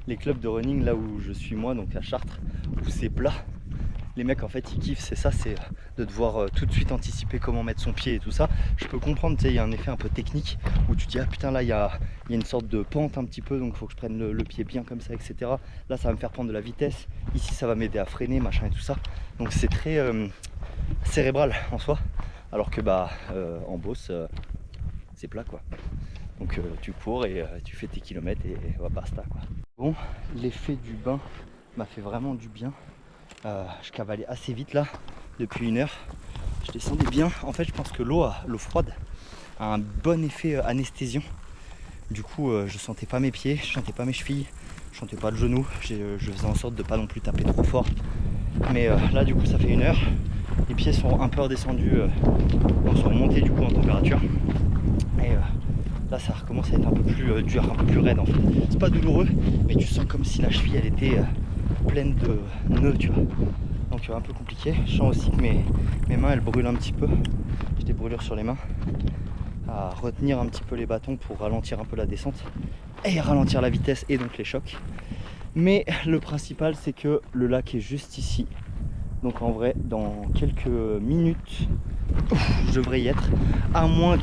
les clubs de running là où je suis moi, donc à Chartres, où c'est plat. Les mecs en fait ils kiffent, c'est ça, c'est de devoir tout de suite anticiper comment mettre son pied et tout ça. Je peux comprendre, tu sais, il y a un effet un peu technique où tu te dis ah putain là il y a une sorte de pente un petit peu, donc il faut que je prenne le pied bien comme ça, etc. Là ça va me faire prendre de la vitesse, ici ça va m'aider à freiner, machin et tout ça. Donc c'est très cérébral en soi, alors que bah en Beauce c'est plat quoi. Donc tu cours et tu fais tes kilomètres et basta quoi. Bon, l'effet du bain m'a fait vraiment du bien. Je cavalais assez vite là, depuis 1 heure. Je descendais bien. En fait, je pense que l'eau froide a un bon effet anesthésiant. Du coup, je sentais pas mes pieds, je sentais pas mes chevilles, je sentais pas le genou. Je faisais en sorte de pas non plus taper trop fort. Mais là, du coup, ça fait 1 heure. Les pieds sont un peu redescendus, sont remontés du coup en température. Et là, ça recommence à être un peu plus dur, un peu plus raide en fait. C'est pas douloureux, mais tu sens comme si la cheville elle était pleine de nœuds, tu vois. Donc un peu compliqué. Je sens aussi que mes mains elles brûlent un petit peu. J'ai des brûlures sur les mains. À retenir un petit peu les bâtons pour ralentir un peu la descente et ralentir la vitesse et donc les chocs. Mais le principal c'est que le lac est juste ici. Donc en vrai dans quelques minutes je devrais y être. À moins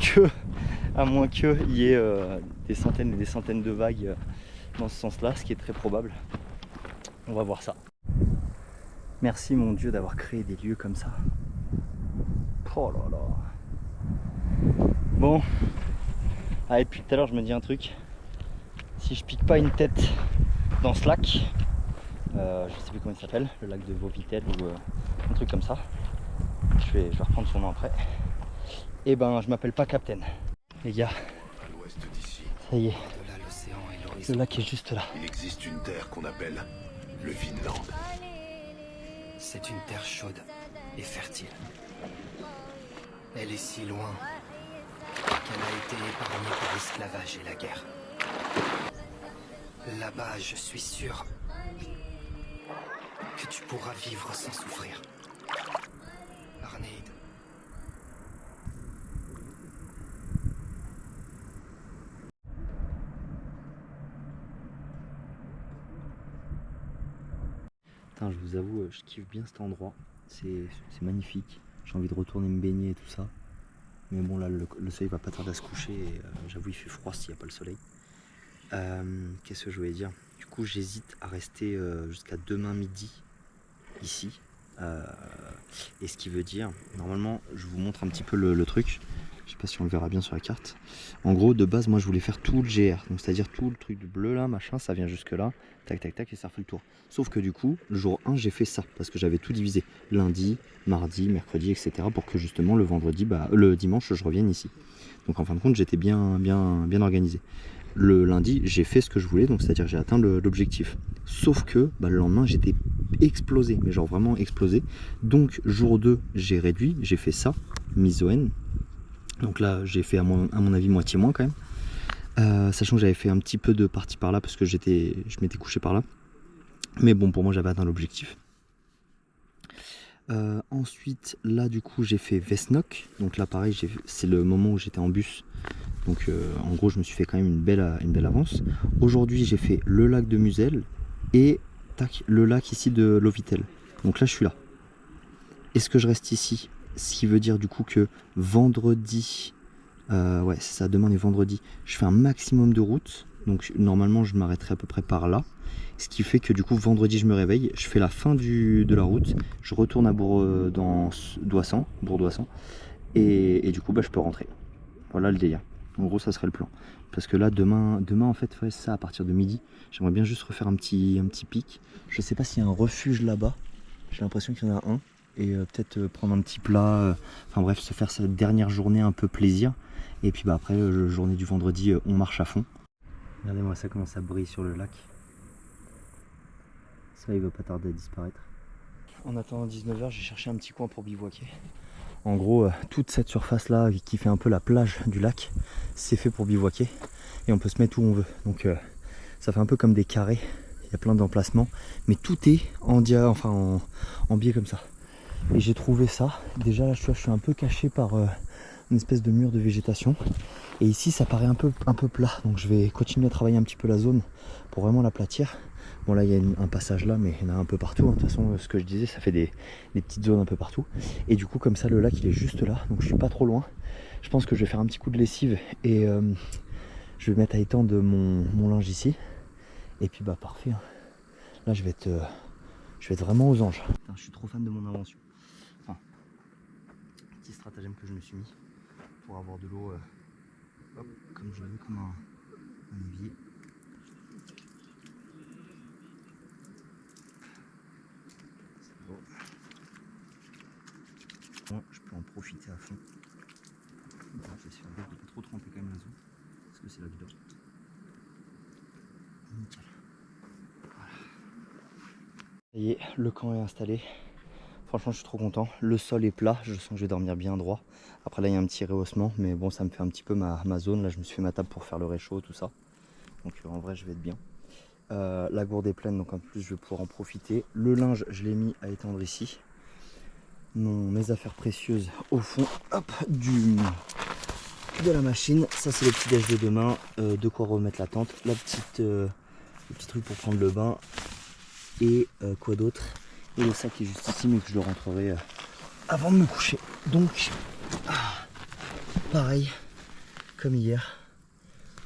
qu'il y ait des centaines et des centaines de vagues dans ce sens-là, ce qui est très probable. On va voir ça. Merci mon Dieu d'avoir créé des lieux comme ça. Oh là là. Bon, allez, depuis tout à l'heure je me dis un truc. Si je pique pas une tête dans ce lac, je sais plus comment il s'appelle, le lac de Vauvitel ou un truc comme ça. Je vais reprendre son nom après. Et ben je m'appelle pas Captain. Les gars, ça y est, le lac est juste là. Il existe une terre qu'on appelle le Vinland. C'est une terre chaude et fertile. Elle est si loin qu'elle a été épargnée par l'esclavage et la guerre. Là-bas, je suis sûr que tu pourras vivre sans souffrir. Arnéide. Putain, je vous avoue, je kiffe bien cet endroit. C'est magnifique. J'ai envie de retourner me baigner et tout ça. Mais bon, là, le soleil va pas tarder à se coucher. Et j'avoue, il fait froid s'il n'y a pas le soleil. Qu'est-ce que je voulais dire? Du coup, j'hésite à rester jusqu'à demain midi ici. Et ce qui veut dire, normalement, je vous montre un petit peu le truc. Je sais pas si on le verra bien sur la carte. En gros, de base, moi, je voulais faire tout le GR. Donc, c'est-à-dire tout le truc bleu là, machin, ça vient jusque là. Tac, tac, tac, et ça refait le tour. Sauf que du coup, le jour 1, j'ai fait ça. Parce que j'avais tout divisé. Lundi, mardi, mercredi, etc. Pour que justement, le dimanche, je revienne ici. Donc, en fin de compte, j'étais bien organisé. Le lundi, j'ai fait ce que je voulais. Donc, c'est-à-dire, j'ai atteint l'objectif. Sauf que, le lendemain, j'étais explosé. Mais genre vraiment explosé. Donc, jour 2, j'ai réduit. J'ai fait ça. Mise au N. Donc là j'ai fait à mon avis moitié moins quand même, sachant que j'avais fait un petit peu de partie par là parce que je m'étais couché par là, mais bon pour moi j'avais atteint l'objectif. Ensuite là du coup j'ai fait Vesnok, donc là pareil c'est le moment où j'étais en bus, donc en gros je me suis fait quand même une belle avance. Aujourd'hui j'ai fait le lac de Musel et tac, le lac ici de Lovitel, donc là je suis là. Est-ce que je reste ici? Ce qui veut dire du coup que vendredi, ouais c'est ça, demain on est vendredi, je fais un maximum de route, donc normalement je m'arrêterai à peu près par là, Ce qui fait que du coup vendredi je me réveille, je fais la fin de la route, je retourne à Bourg-Doissan et du coup bah, je peux rentrer. Voilà le délire. En gros ça serait le plan. Parce que là demain en fait ouais, ça à partir de midi, j'aimerais bien juste refaire un petit pic. Je sais pas s'il y a un refuge là-bas, j'ai l'impression qu'il y en a un. Et peut-être prendre un petit plat, enfin bref se faire cette dernière journée un peu plaisir. Et puis bah, après la journée du vendredi on marche à fond. Regardez-moi ça comment ça brille sur le lac. Ça il va pas tarder à disparaître. En attendant 19h j'ai cherché un petit coin pour bivouaquer. En gros toute cette surface là qui fait un peu la plage du lac, c'est fait pour bivouaquer. Et on peut se mettre où on veut. Donc ça fait un peu comme des carrés. Il y a plein d'emplacements. Mais tout est en biais comme ça. Et j'ai trouvé ça. Déjà là je suis un peu caché par une espèce de mur de végétation. Et ici ça paraît un peu plat. Donc je vais continuer à travailler un petit peu la zone pour vraiment l'aplatir. Bon là il y a un passage là mais il y en a un peu partout. De toute façon ce que je disais ça fait des petites zones un peu partout. Et du coup comme ça le lac il est juste là. Donc je suis pas trop loin. Je pense que je vais faire un petit coup de lessive et je vais mettre à étendre mon linge ici. Et puis bah parfait. Hein. Là je vais être vraiment aux anges. Putain, je suis trop fan de mon invention. Enfin, petit stratagème que je me suis mis pour avoir de l'eau comme je veux, comme un évier. C'est beau. Moi, je peux en profiter à fond. Bon, je vais essayer de pas trop tremper quand même la zone, parce que c'est là que je dors. Nickel. Voilà. Ça y est, le camp est installé. Franchement, je suis trop content. Le sol est plat, je sens que je vais dormir bien droit. Après là, il y a un petit rehaussement, mais bon, ça me fait un petit peu ma zone. Là, je me suis fait ma table pour faire le réchaud, tout ça. Donc en vrai, je vais être bien. La gourde est pleine, donc en plus, je vais pouvoir en profiter. Le linge, je l'ai mis à étendre ici. Mes affaires précieuses au fond, hop, de la machine. Ça, c'est le petit déj de demain. De quoi remettre la tente. Le petit truc pour prendre le bain. Et quoi d'autre? Et le sac est juste ici, mais que je le rentrerai avant de me coucher. Donc, pareil, comme hier,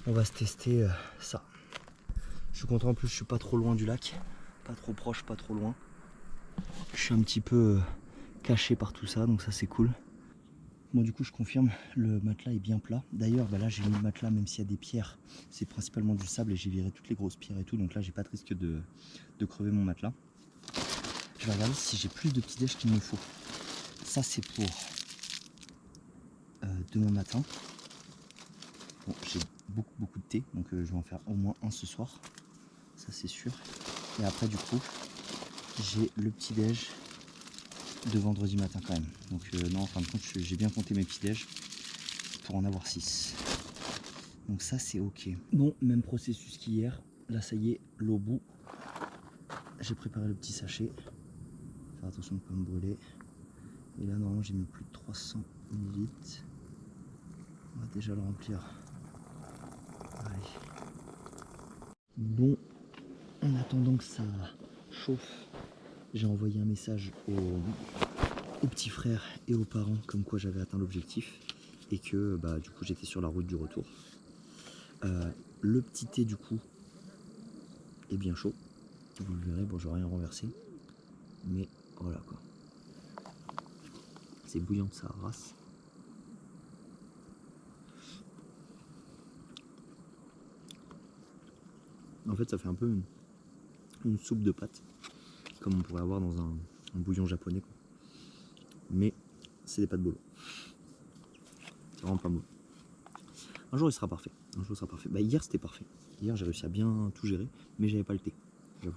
on va se tester ça. Je suis content, en plus je suis pas trop loin du lac, pas trop proche, pas trop loin. Je suis un petit peu caché par tout ça, donc ça c'est cool. Bon, du coup je confirme, le matelas est bien plat. D'ailleurs bah là j'ai mis le matelas, même s'il y a des pierres, c'est principalement du sable et j'ai viré toutes les grosses pierres et tout, donc là j'ai pas de risque de crever mon matelas. Je vais regarder si j'ai plus de petits déj qu'il me faut. Ça c'est pour demain matin. Bon, j'ai beaucoup de thé, donc je vais en faire au moins un ce soir. Ça c'est sûr. Et après du coup, j'ai le petit déj de vendredi matin quand même. Donc non, en fin de compte, j'ai bien compté mes petits déj pour en avoir 6. Donc ça c'est ok. Bon, même processus qu'hier. Là ça y est, l'eau au bout. J'ai préparé le petit sachet. Faire attention de ne pas me brûler. Et là normalement j'ai mis plus de 300 ml. On va déjà le remplir. Allez. Bon, en attendant que ça chauffe, j'ai envoyé un message aux petits frères et aux parents comme quoi j'avais atteint l'objectif et que bah, du coup j'étais sur la route du retour. Le petit thé du coup est bien chaud. Vous le verrez, bon j'aurais rien renversé. Mais voilà quoi. C'est bouillant de sa race. En fait ça fait un peu une soupe de pâtes. Comme on pourrait avoir dans un bouillon japonais quoi. Mais c'est des pâtes bolo. C'est vraiment pas beau. Un jour il sera parfait. Un jour il sera parfait. Bah hier c'était parfait. Hier j'ai réussi à bien tout gérer. Mais j'avais pas le thé. J'avoue.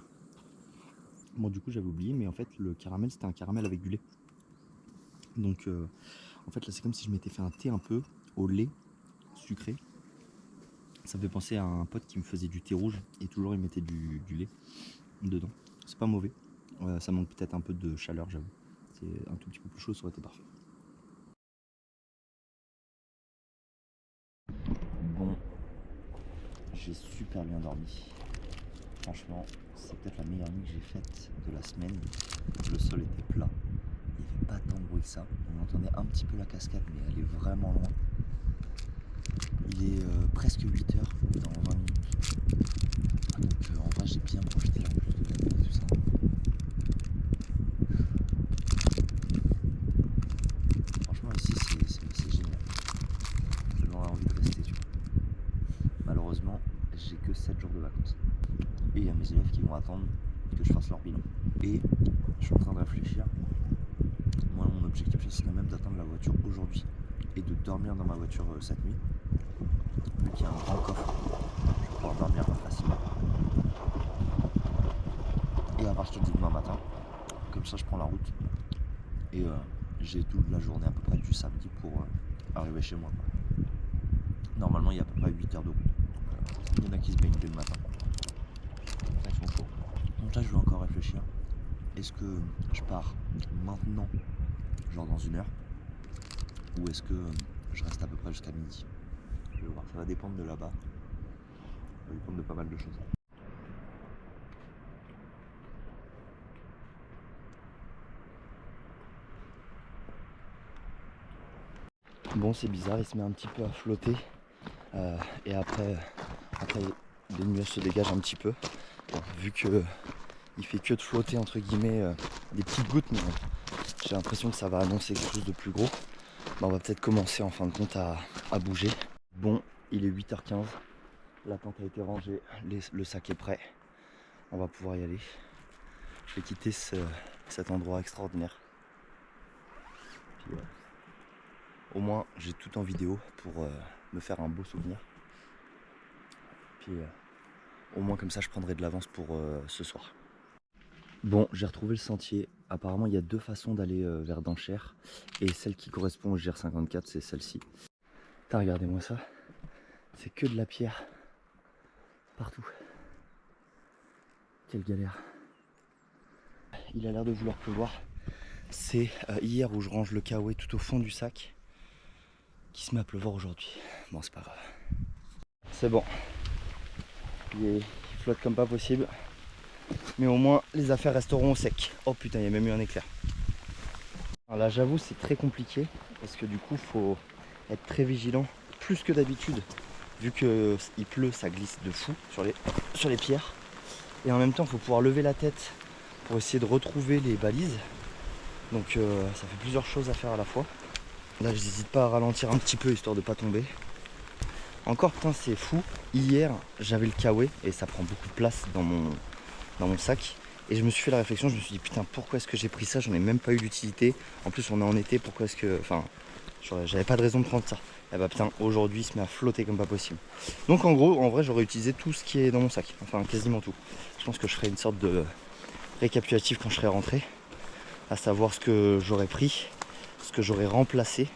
Bon du coup j'avais oublié, mais en fait le caramel c'était un caramel avec du lait. Donc en fait là c'est comme si je m'étais fait un thé un peu au lait sucré. Ça me fait penser à un pote qui me faisait du thé rouge et toujours il mettait du lait dedans. C'est pas mauvais, ça manque peut-être un peu de chaleur j'avoue. C'est un tout petit peu plus chaud, ça aurait été parfait. Bon, j'ai super bien dormi. Franchement, c'est peut-être la meilleure nuit que j'ai faite de la semaine. Le sol était plat, il n'y avait pas tant de bruit que ça. On entendait un petit peu la cascade, mais elle est vraiment loin. Il est presque 8h dans 20 minutes. Donc en vrai, j'ai bien profité de la j'ai que 7 jours de vacances. Et il y a mes élèves qui vont attendre que je fasse leur bilan. Et je suis en train de réfléchir. Moi, mon objectif, ce serait même d'atteindre la voiture aujourd'hui et de dormir dans ma voiture cette nuit. Vu qu'il y a un grand coffre, je vais pouvoir dormir facilement. Et à partir de demain matin, comme ça, je prends la route. Et j'ai toute la journée à peu près du samedi pour arriver chez moi. Normalement, il y a à peu près 8 heures de route. Il y en a qui se baignent dès le matin. Ils sont chauds. Donc là, je vais encore réfléchir. Est-ce que je pars maintenant, genre dans 1 heure, ou est-ce que je reste à peu près jusqu'à midi? Je vais voir, ça va dépendre de là-bas. Ça va dépendre de pas mal de choses. Bon, c'est bizarre, il se met un petit peu à flotter. Et après, les nuages se dégagent un petit peu. Bon, vu que il fait que de flotter entre guillemets des petites gouttes, mais j'ai l'impression que ça va annoncer quelque chose de plus gros. Bah, on va peut-être commencer en fin de compte à bouger. Bon, il est 8h15, la tente a été rangée, le sac est prêt. On va pouvoir y aller. Je vais quitter cet endroit extraordinaire. Puis, au moins j'ai tout en vidéo pour me faire un beau souvenir. Puis au moins comme ça je prendrai de l'avance pour ce soir. Bon, j'ai retrouvé le sentier. Apparemment il y a 2 façons d'aller vers Denchère. Et celle qui correspond au GR54 c'est celle-ci. Putain, regardez-moi ça. C'est que de la pierre. Partout. Quelle galère. Il a l'air de vouloir pleuvoir. C'est hier où je range le kawaii tout au fond du sac qui se met à pleuvoir aujourd'hui. Bon, c'est pas grave. C'est bon. Il flotte comme pas possible. Mais au moins, les affaires resteront au sec. Oh putain, il y a même eu un éclair. Alors là, j'avoue, c'est très compliqué. Parce que du coup, faut être très vigilant. Plus que d'habitude. Vu qu'il pleut, ça glisse de fou sur les pierres. Et en même temps, il faut pouvoir lever la tête pour essayer de retrouver les balises. Donc ça fait plusieurs choses à faire à la fois. Là, je n'hésite pas à ralentir un petit peu histoire de pas tomber. Encore, putain, c'est fou. Hier, j'avais le kawaii et ça prend beaucoup de place dans mon sac. Et je me suis fait la réflexion, je me suis dit putain, pourquoi est-ce que j'ai pris ça? J'en ai même pas eu d'utilité. En plus, on est en été, pourquoi est-ce que... Enfin, j'avais pas de raison de prendre ça. Et bah putain, aujourd'hui, il se met à flotter comme pas possible. Donc en gros, en vrai, j'aurais utilisé tout ce qui est dans mon sac. Enfin, quasiment tout. Je pense que je ferai une sorte de récapitulatif quand je serai rentré. À savoir ce que j'aurais pris, ce que j'aurais remplacé,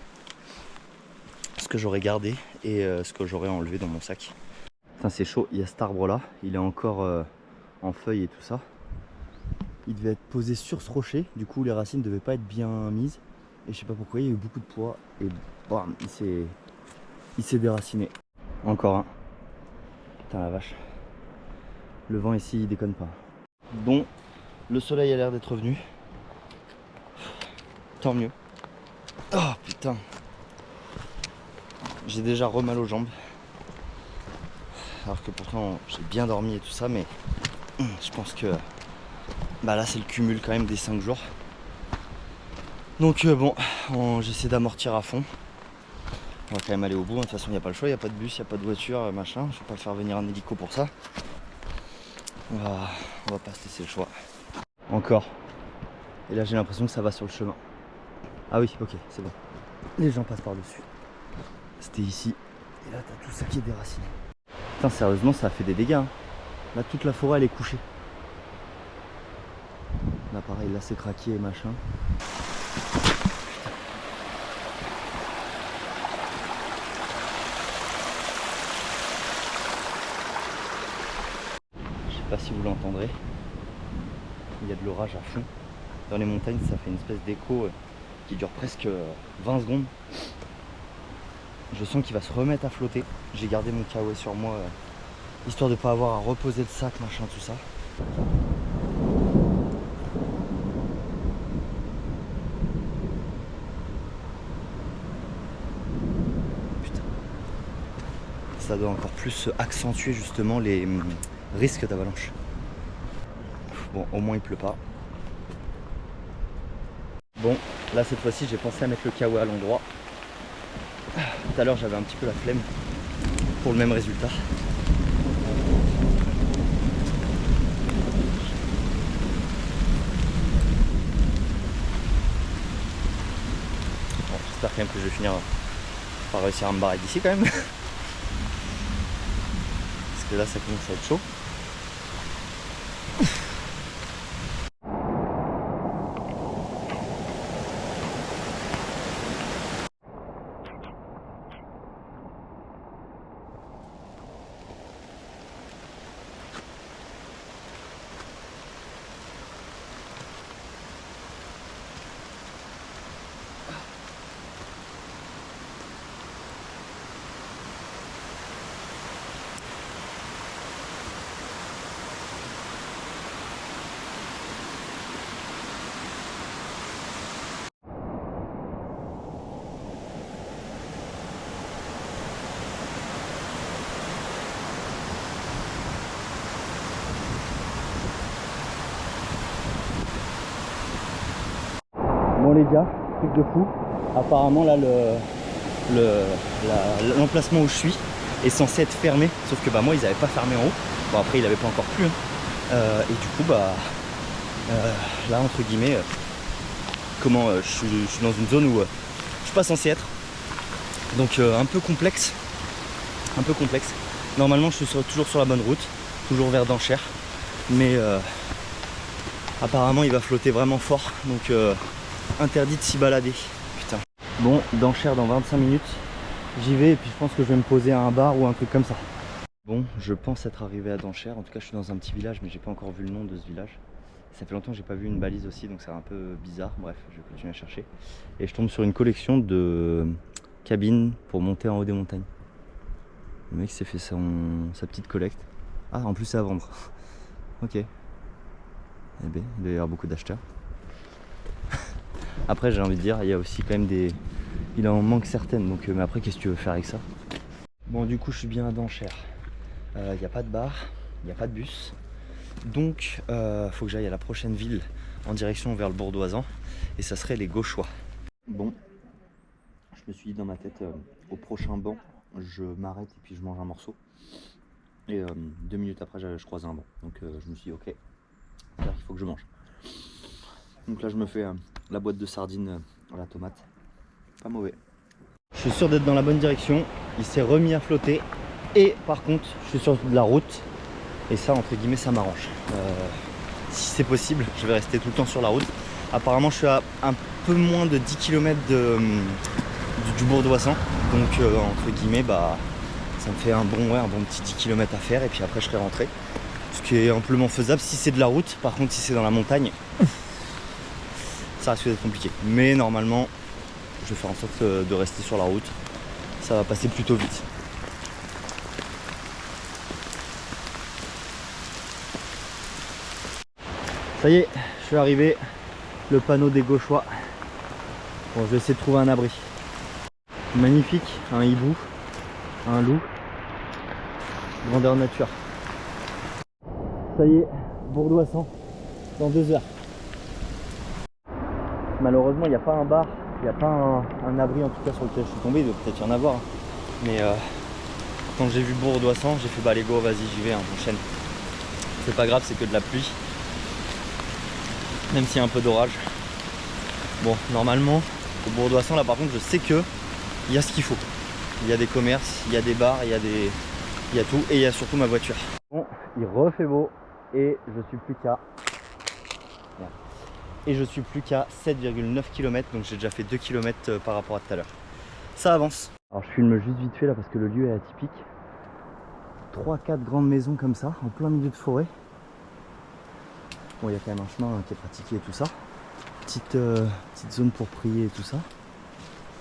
ce que j'aurais gardé et ce que j'aurais enlevé dans mon sac. Putain, c'est chaud, il y a cet arbre là, il est encore en feuilles et tout ça. Il devait être posé sur ce rocher, du coup les racines ne devaient pas être bien mises. Et je sais pas pourquoi, il y a eu beaucoup de poids et bam, il s'est déraciné. Encore un. Putain la vache. Le vent ici il déconne pas. Bon, le soleil a l'air d'être revenu. Tant mieux. Oh putain. J'ai déjà mal aux jambes. Alors que pourtant j'ai bien dormi et tout ça, mais je pense que bah là c'est le cumul quand même des 5 jours. Donc bon, j'essaie d'amortir à fond. On va quand même aller au bout, de toute façon il n'y a pas le choix, il n'y a pas de bus, il n'y a pas de voiture, machin. Je vais pas faire venir un hélico pour ça. On va pas se laisser le choix. Encore. Et là j'ai l'impression que ça va sur le chemin. Ah oui, ok, c'est bon. Les gens passent par-dessus. C'était ici. Et là, t'as tout ça qui est déraciné. Putain, sérieusement, ça a fait des dégâts. Hein. Là, toute la forêt, elle est couchée. Là, pareil, là, c'est craqué et machin. Je sais pas si vous l'entendrez. Il y a de l'orage à fond. Dans les montagnes, ça fait une espèce d'écho qui dure presque 20 secondes. Je sens qu'il va se remettre à flotter. J'ai gardé mon kawaii sur moi histoire de pas avoir à reposer le sac, machin, tout ça. Putain. Ça doit encore plus accentuer justement les risques d'avalanche. Bon, au moins il pleut pas. Bon, là cette fois-ci j'ai pensé à mettre le kawaii à l'endroit. Tout à l'heure j'avais un petit peu la flemme pour le même résultat. quand même que je vais finir par réussir à me barrer d'ici quand même. Parce que là ça commence à être chaud. Bon les gars, truc de fou, apparemment là l'emplacement où je suis est censé être fermé, sauf que bah moi ils n'avaient pas fermé en haut, bon après il n'avait pas encore plu, hein. Et du coup bah là entre guillemets, je suis dans une zone où je suis pas censé être, donc un peu complexe, Normalement je suis toujours sur la bonne route, toujours vers d'Enchères, mais apparemment il va flotter vraiment fort, donc interdit de s'y balader. Putain. Bon, d'Enchères dans 25 minutes, j'y vais et puis je pense que je vais me poser à un bar ou un truc comme ça. Bon, je pense être arrivé à d'Enchères, en tout cas je suis dans un petit village mais j'ai pas encore vu le nom de ce village. Ça fait longtemps que j'ai pas vu une balise aussi, donc c'est un peu bizarre, bref, je vais continuer à chercher. Et je tombe sur une collection de cabines pour monter en haut des montagnes. Le mec s'est fait sa petite collecte. Ah, en plus c'est à vendre. Ok. Eh bien, il doit y avoir beaucoup d'acheteurs. Après j'ai envie de dire, il y a aussi quand même des... Il en manque certaines, donc mais après qu'est-ce que tu veux faire avec ça? Bon du coup je suis bien à d'Enchères. Il n'y a pas de bar, il n'y a pas de bus. Donc faut que j'aille à la prochaine ville en direction vers le Bourdoisan. Et ça serait les Gauchois. Bon, je me suis dit dans ma tête, au prochain banc, je m'arrête et puis je mange un morceau. Et 2 minutes après je croise un banc. Donc je me suis dit ok, il faut que je mange. Donc là je me fais la boîte de sardines à la tomate. Pas mauvais. Je suis sûr d'être dans la bonne direction. Il s'est remis à flotter. Et par contre je suis sur de la route. Et ça entre guillemets ça m'arrange. Si c'est possible je vais rester tout le temps sur la route. Apparemment je suis à un peu moins de 10 km du Bourdoisan. Donc entre guillemets bah ça me fait un bon petit 10 km à faire. Et puis après je serai rentré. Ce qui est amplement faisable si c'est de la route. Par contre si c'est dans la montagne, ça risque d'être compliqué. Mais normalement je vais faire en sorte de rester sur la route. Ça va passer plutôt vite. Ça y est, je suis arrivé. Le panneau des Gauchois. Bon, je vais essayer de trouver un abri. Magnifique, un hibou, un loup. Grandeur nature. Ça y est, Bourdoisan, dans 2 heures. Malheureusement, il n'y a pas un bar, il n'y a pas un abri en tout cas sur lequel je suis tombé. Il doit peut-être y en avoir. Hein. Mais quand j'ai vu Bourdoisan, j'ai fait bah les go, vas-y, j'y vais, hein, j'enchaîne. C'est pas grave, c'est que de la pluie. Même s'il y a un peu d'orage. Bon, normalement, au Bourdoisan, là par contre, je sais que il y a ce qu'il faut. Il y a des commerces, il y a des bars, il y a tout, et il y a surtout ma voiture. Bon, il refait beau, et je suis plus qu'à... Et je suis plus qu'à 7,9 km, donc j'ai déjà fait 2 km par rapport à tout à l'heure. Ça avance. Alors je filme juste vite fait là parce que le lieu est atypique. 3-4 grandes maisons comme ça, en plein milieu de forêt. Bon, il y a quand même un chemin qui est pratiqué et tout ça. Petite zone pour prier et tout ça.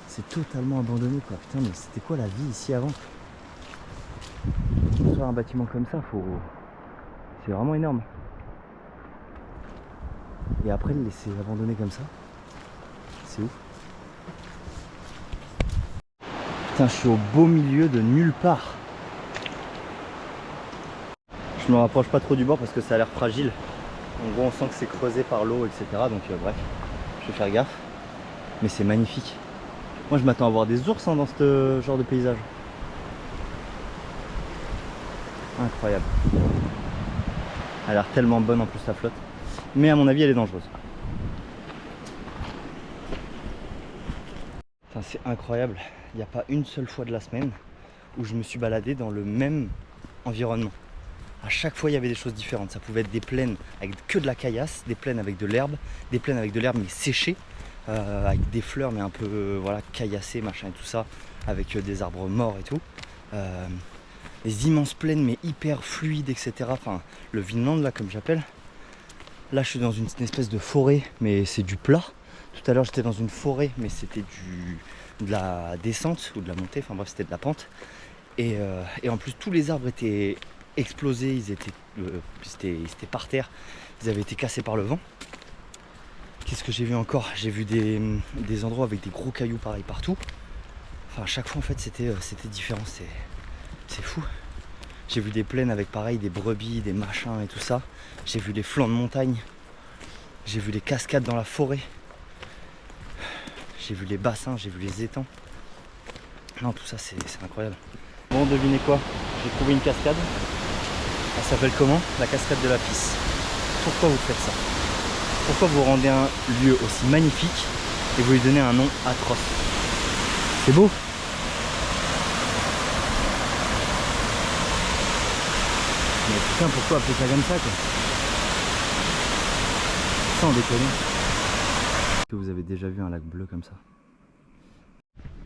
C'est totalement abandonné quoi. Putain, mais c'était quoi la vie ici avant? Construire un bâtiment comme ça, c'est vraiment énorme. Et après le laisser abandonné comme ça, c'est ouf. Putain, je suis au beau milieu de nulle part. Je me rapproche pas trop du bord parce que ça a l'air fragile. En gros on sent que c'est creusé par l'eau, etc. Donc bref, je vais faire gaffe. Mais c'est magnifique. Moi je m'attends à voir des ours hein, dans ce genre de paysage. Incroyable. Elle a l'air tellement bonne en plus la flotte. Mais à mon avis elle est dangereuse. Enfin, c'est incroyable. Il n'y a pas une seule fois de la semaine où je me suis baladé dans le même environnement. À chaque fois, il y avait des choses différentes. Ça pouvait être des plaines avec que de la caillasse, des plaines avec de l'herbe, des plaines avec de l'herbe mais séchée, avec des fleurs mais un peu voilà, caillassées, machin et tout ça, avec des arbres morts et tout. Des immenses plaines mais hyper fluides, etc. Enfin, le Vinland là, comme j'appelle. Là, je suis dans une espèce de forêt, mais c'est du plat. Tout à l'heure, j'étais dans une forêt, mais c'était de la descente ou de la montée. Enfin bref, c'était de la pente. Et en plus, tous les arbres étaient explosés, ils étaient par terre, ils avaient été cassés par le vent. Qu'est-ce que j'ai vu encore? J'ai vu des endroits avec des gros cailloux pareil partout. Enfin, à chaque fois en fait c'était différent, c'est fou. J'ai vu des plaines avec pareil des brebis, des machins et tout ça. J'ai vu les flancs de montagne, j'ai vu les cascades dans la forêt, j'ai vu les bassins, j'ai vu les étangs. Non, tout ça c'est incroyable. Bon, devinez quoi? J'ai trouvé une cascade. Elle s'appelle comment? La cascade de la Pisse. Pourquoi vous faites ça? Pourquoi vous rendez un lieu aussi magnifique et vous lui donnez un nom atroce? C'est beau. Mais putain, pourquoi appeler ça comme ça quoi? Sans déconner. Est-ce que vous avez déjà vu un lac bleu comme ça?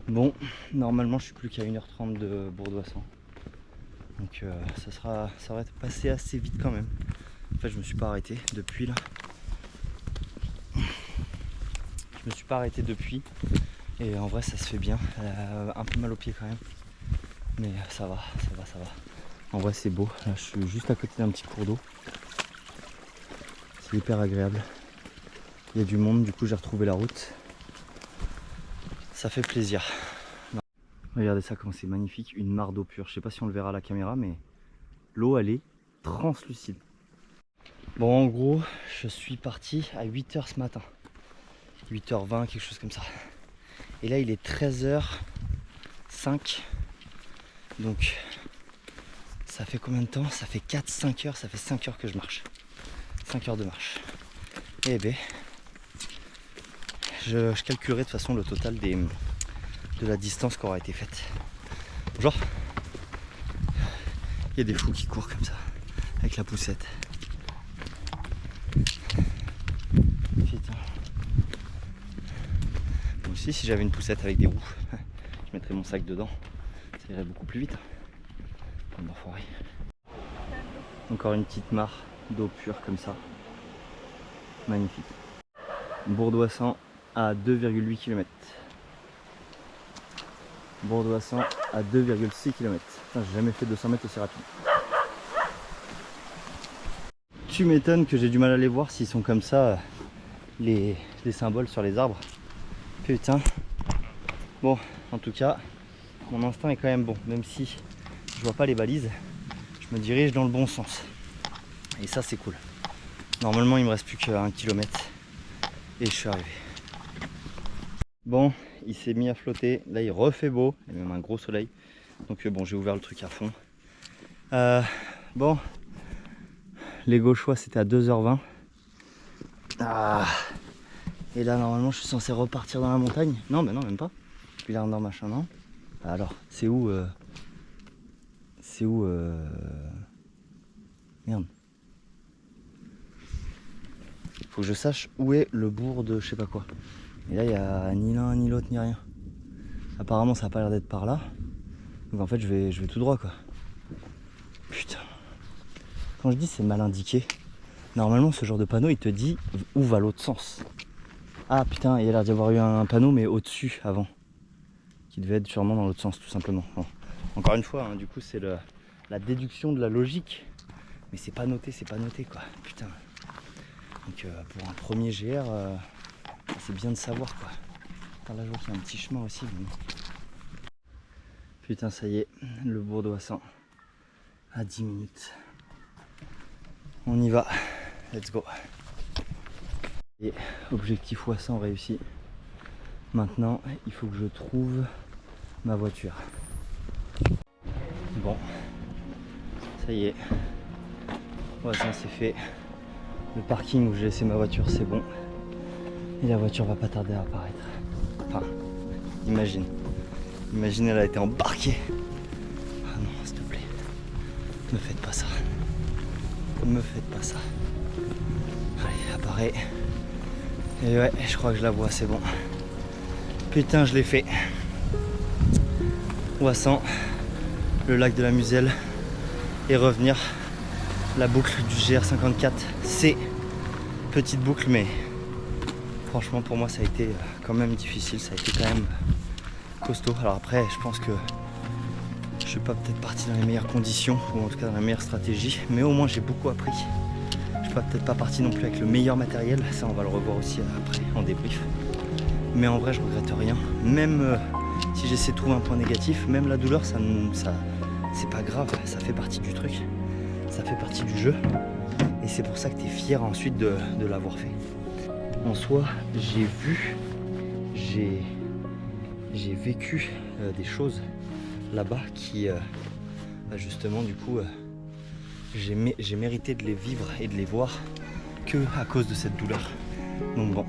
Bon, normalement je suis plus qu'à 1h30 de Bourg-d'Oisans. Donc ça va être passé assez vite quand même. En fait je me suis pas arrêté depuis là. Je me suis pas arrêté depuis. Et en vrai ça se fait bien. Un peu mal aux pieds quand même. Mais ça va. En vrai c'est beau. Là je suis juste à côté d'un petit cours d'eau. C'est hyper agréable. Il y a du monde, du coup j'ai retrouvé la route. Ça fait plaisir. Non. Regardez ça comment c'est magnifique, une mare d'eau pure. Je sais pas si on le verra à la caméra, mais l'eau elle est translucide. Bon, en gros, je suis parti à 8h ce matin. 8h20, quelque chose comme ça. Et là il est 13h05. Donc ça fait combien de temps? Ça fait 4-5 heures, ça fait 5 heures que je marche. 5 heures de marche. Et ben je calculerai de toute façon le total de la distance qui aura été faite. Genre, il y a des fous qui courent comme ça, avec la poussette. Putain. Moi aussi, si j'avais une poussette avec des roues, je mettrais mon sac dedans. Ça irait beaucoup plus vite. Comme d'enfoiré. Encore une petite mare d'eau pure comme ça. Magnifique. Bourg-d'Oisans à 2,8 km. Bourg-d'Oisans à 2,6 km. Putain, j'ai jamais fait 200 mètres aussi rapide. Tu m'étonnes que j'ai du mal à les voir s'ils sont comme ça, les symboles sur les arbres. Putain. Bon, en tout cas, mon instinct est quand même bon. Même si je vois pas les balises, je me dirige dans le bon sens. Et ça, c'est cool. Normalement, il me reste plus qu'1 km. Et je suis arrivé. Bon, il s'est mis à flotter. Là, il refait beau. Il y a même un gros soleil. Donc bon, j'ai ouvert le truc à fond. Bon, les gauchois, c'était à 2h20. Ah. Et là, normalement, je suis censé repartir dans la montagne. Non, mais non, même pas. Puis là, machin, non. Alors, c'est où Merde. Faut que je sache où est le bourg de je sais pas quoi. Et là, il n'y a ni l'un, ni l'autre, ni rien. Apparemment, ça n'a pas l'air d'être par là. Donc en fait, je vais tout droit, quoi. Putain. Quand je dis c'est mal indiqué, normalement, ce genre de panneau, il te dit où va l'autre sens. Ah putain, il y a l'air d'y avoir eu un panneau, mais au-dessus, avant. Qui devait être sûrement dans l'autre sens, tout simplement. Bon. Encore une fois, hein, du coup, c'est la déduction de la logique. Mais c'est pas noté, quoi. Putain. Donc pour un premier GR, c'est bien de savoir, quoi. Attends, là, je vois qu'il y a un petit chemin aussi. Mais... Putain, ça y est, le Bourg-d'Oisans à 10 minutes. On y va, let's go. Et objectif Oisans réussi. Maintenant, il faut que je trouve ma voiture. Bon, ça y est, Oisans c'est fait. Le parking où j'ai laissé ma voiture c'est bon. Et la voiture va pas tarder à apparaître. Enfin, Imagine. Imagine, elle a été embarquée. Ah non, s'il te plaît. Me faites pas ça. Me faites pas ça. Allez, apparaît. Et ouais, je crois que je la vois, c'est bon. Putain, je l'ai fait. Ouessant, le lac de la Muselle et revenir. La boucle du GR54C. Petite boucle, mais franchement pour moi ça a été quand même difficile, ça a été quand même costaud. Alors après je pense que je suis pas peut-être parti dans les meilleures conditions ou en tout cas dans la meilleure stratégie, mais au moins j'ai beaucoup appris. Je suis peut-être pas parti non plus avec le meilleur matériel, ça on va le revoir aussi après en débrief. Mais en vrai je regrette rien, même si j'essaie de trouver un point négatif, même la douleur ça c'est pas grave, ça fait partie du truc, ça fait partie du jeu. Et c'est pour ça que tu es fier ensuite de l'avoir fait. En soi, j'ai vécu des choses là-bas qui, justement, du coup, j'ai mérité de les vivre et de les voir que à cause de cette douleur. Donc bon.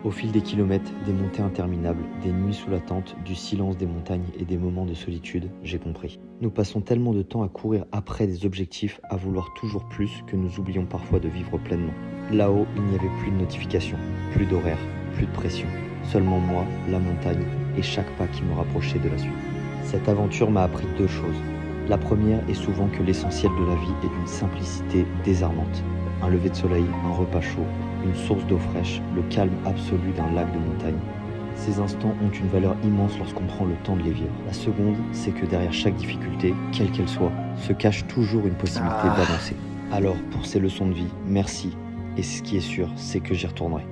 Au fil des kilomètres, des montées interminables, des nuits sous la tente, du silence des montagnes et des moments de solitude, j'ai compris. Nous passons tellement de temps à courir après des objectifs, à vouloir toujours plus, que nous oublions parfois de vivre pleinement. Là-haut, il n'y avait plus de notifications, plus d'horaires, plus de pression. Seulement moi, la montagne et chaque pas qui me rapprochait de la suite. Cette aventure m'a appris deux choses. La première est souvent que l'essentiel de la vie est d'une simplicité désarmante. Un lever de soleil, un repas chaud, une source d'eau fraîche, le calme absolu d'un lac de montagne. Ces instants ont une valeur immense lorsqu'on prend le temps de les vivre. La seconde, c'est que derrière chaque difficulté, quelle qu'elle soit, se cache toujours une possibilité d'avancer. Alors, pour ces leçons de vie, merci. Et ce qui est sûr, c'est que j'y retournerai.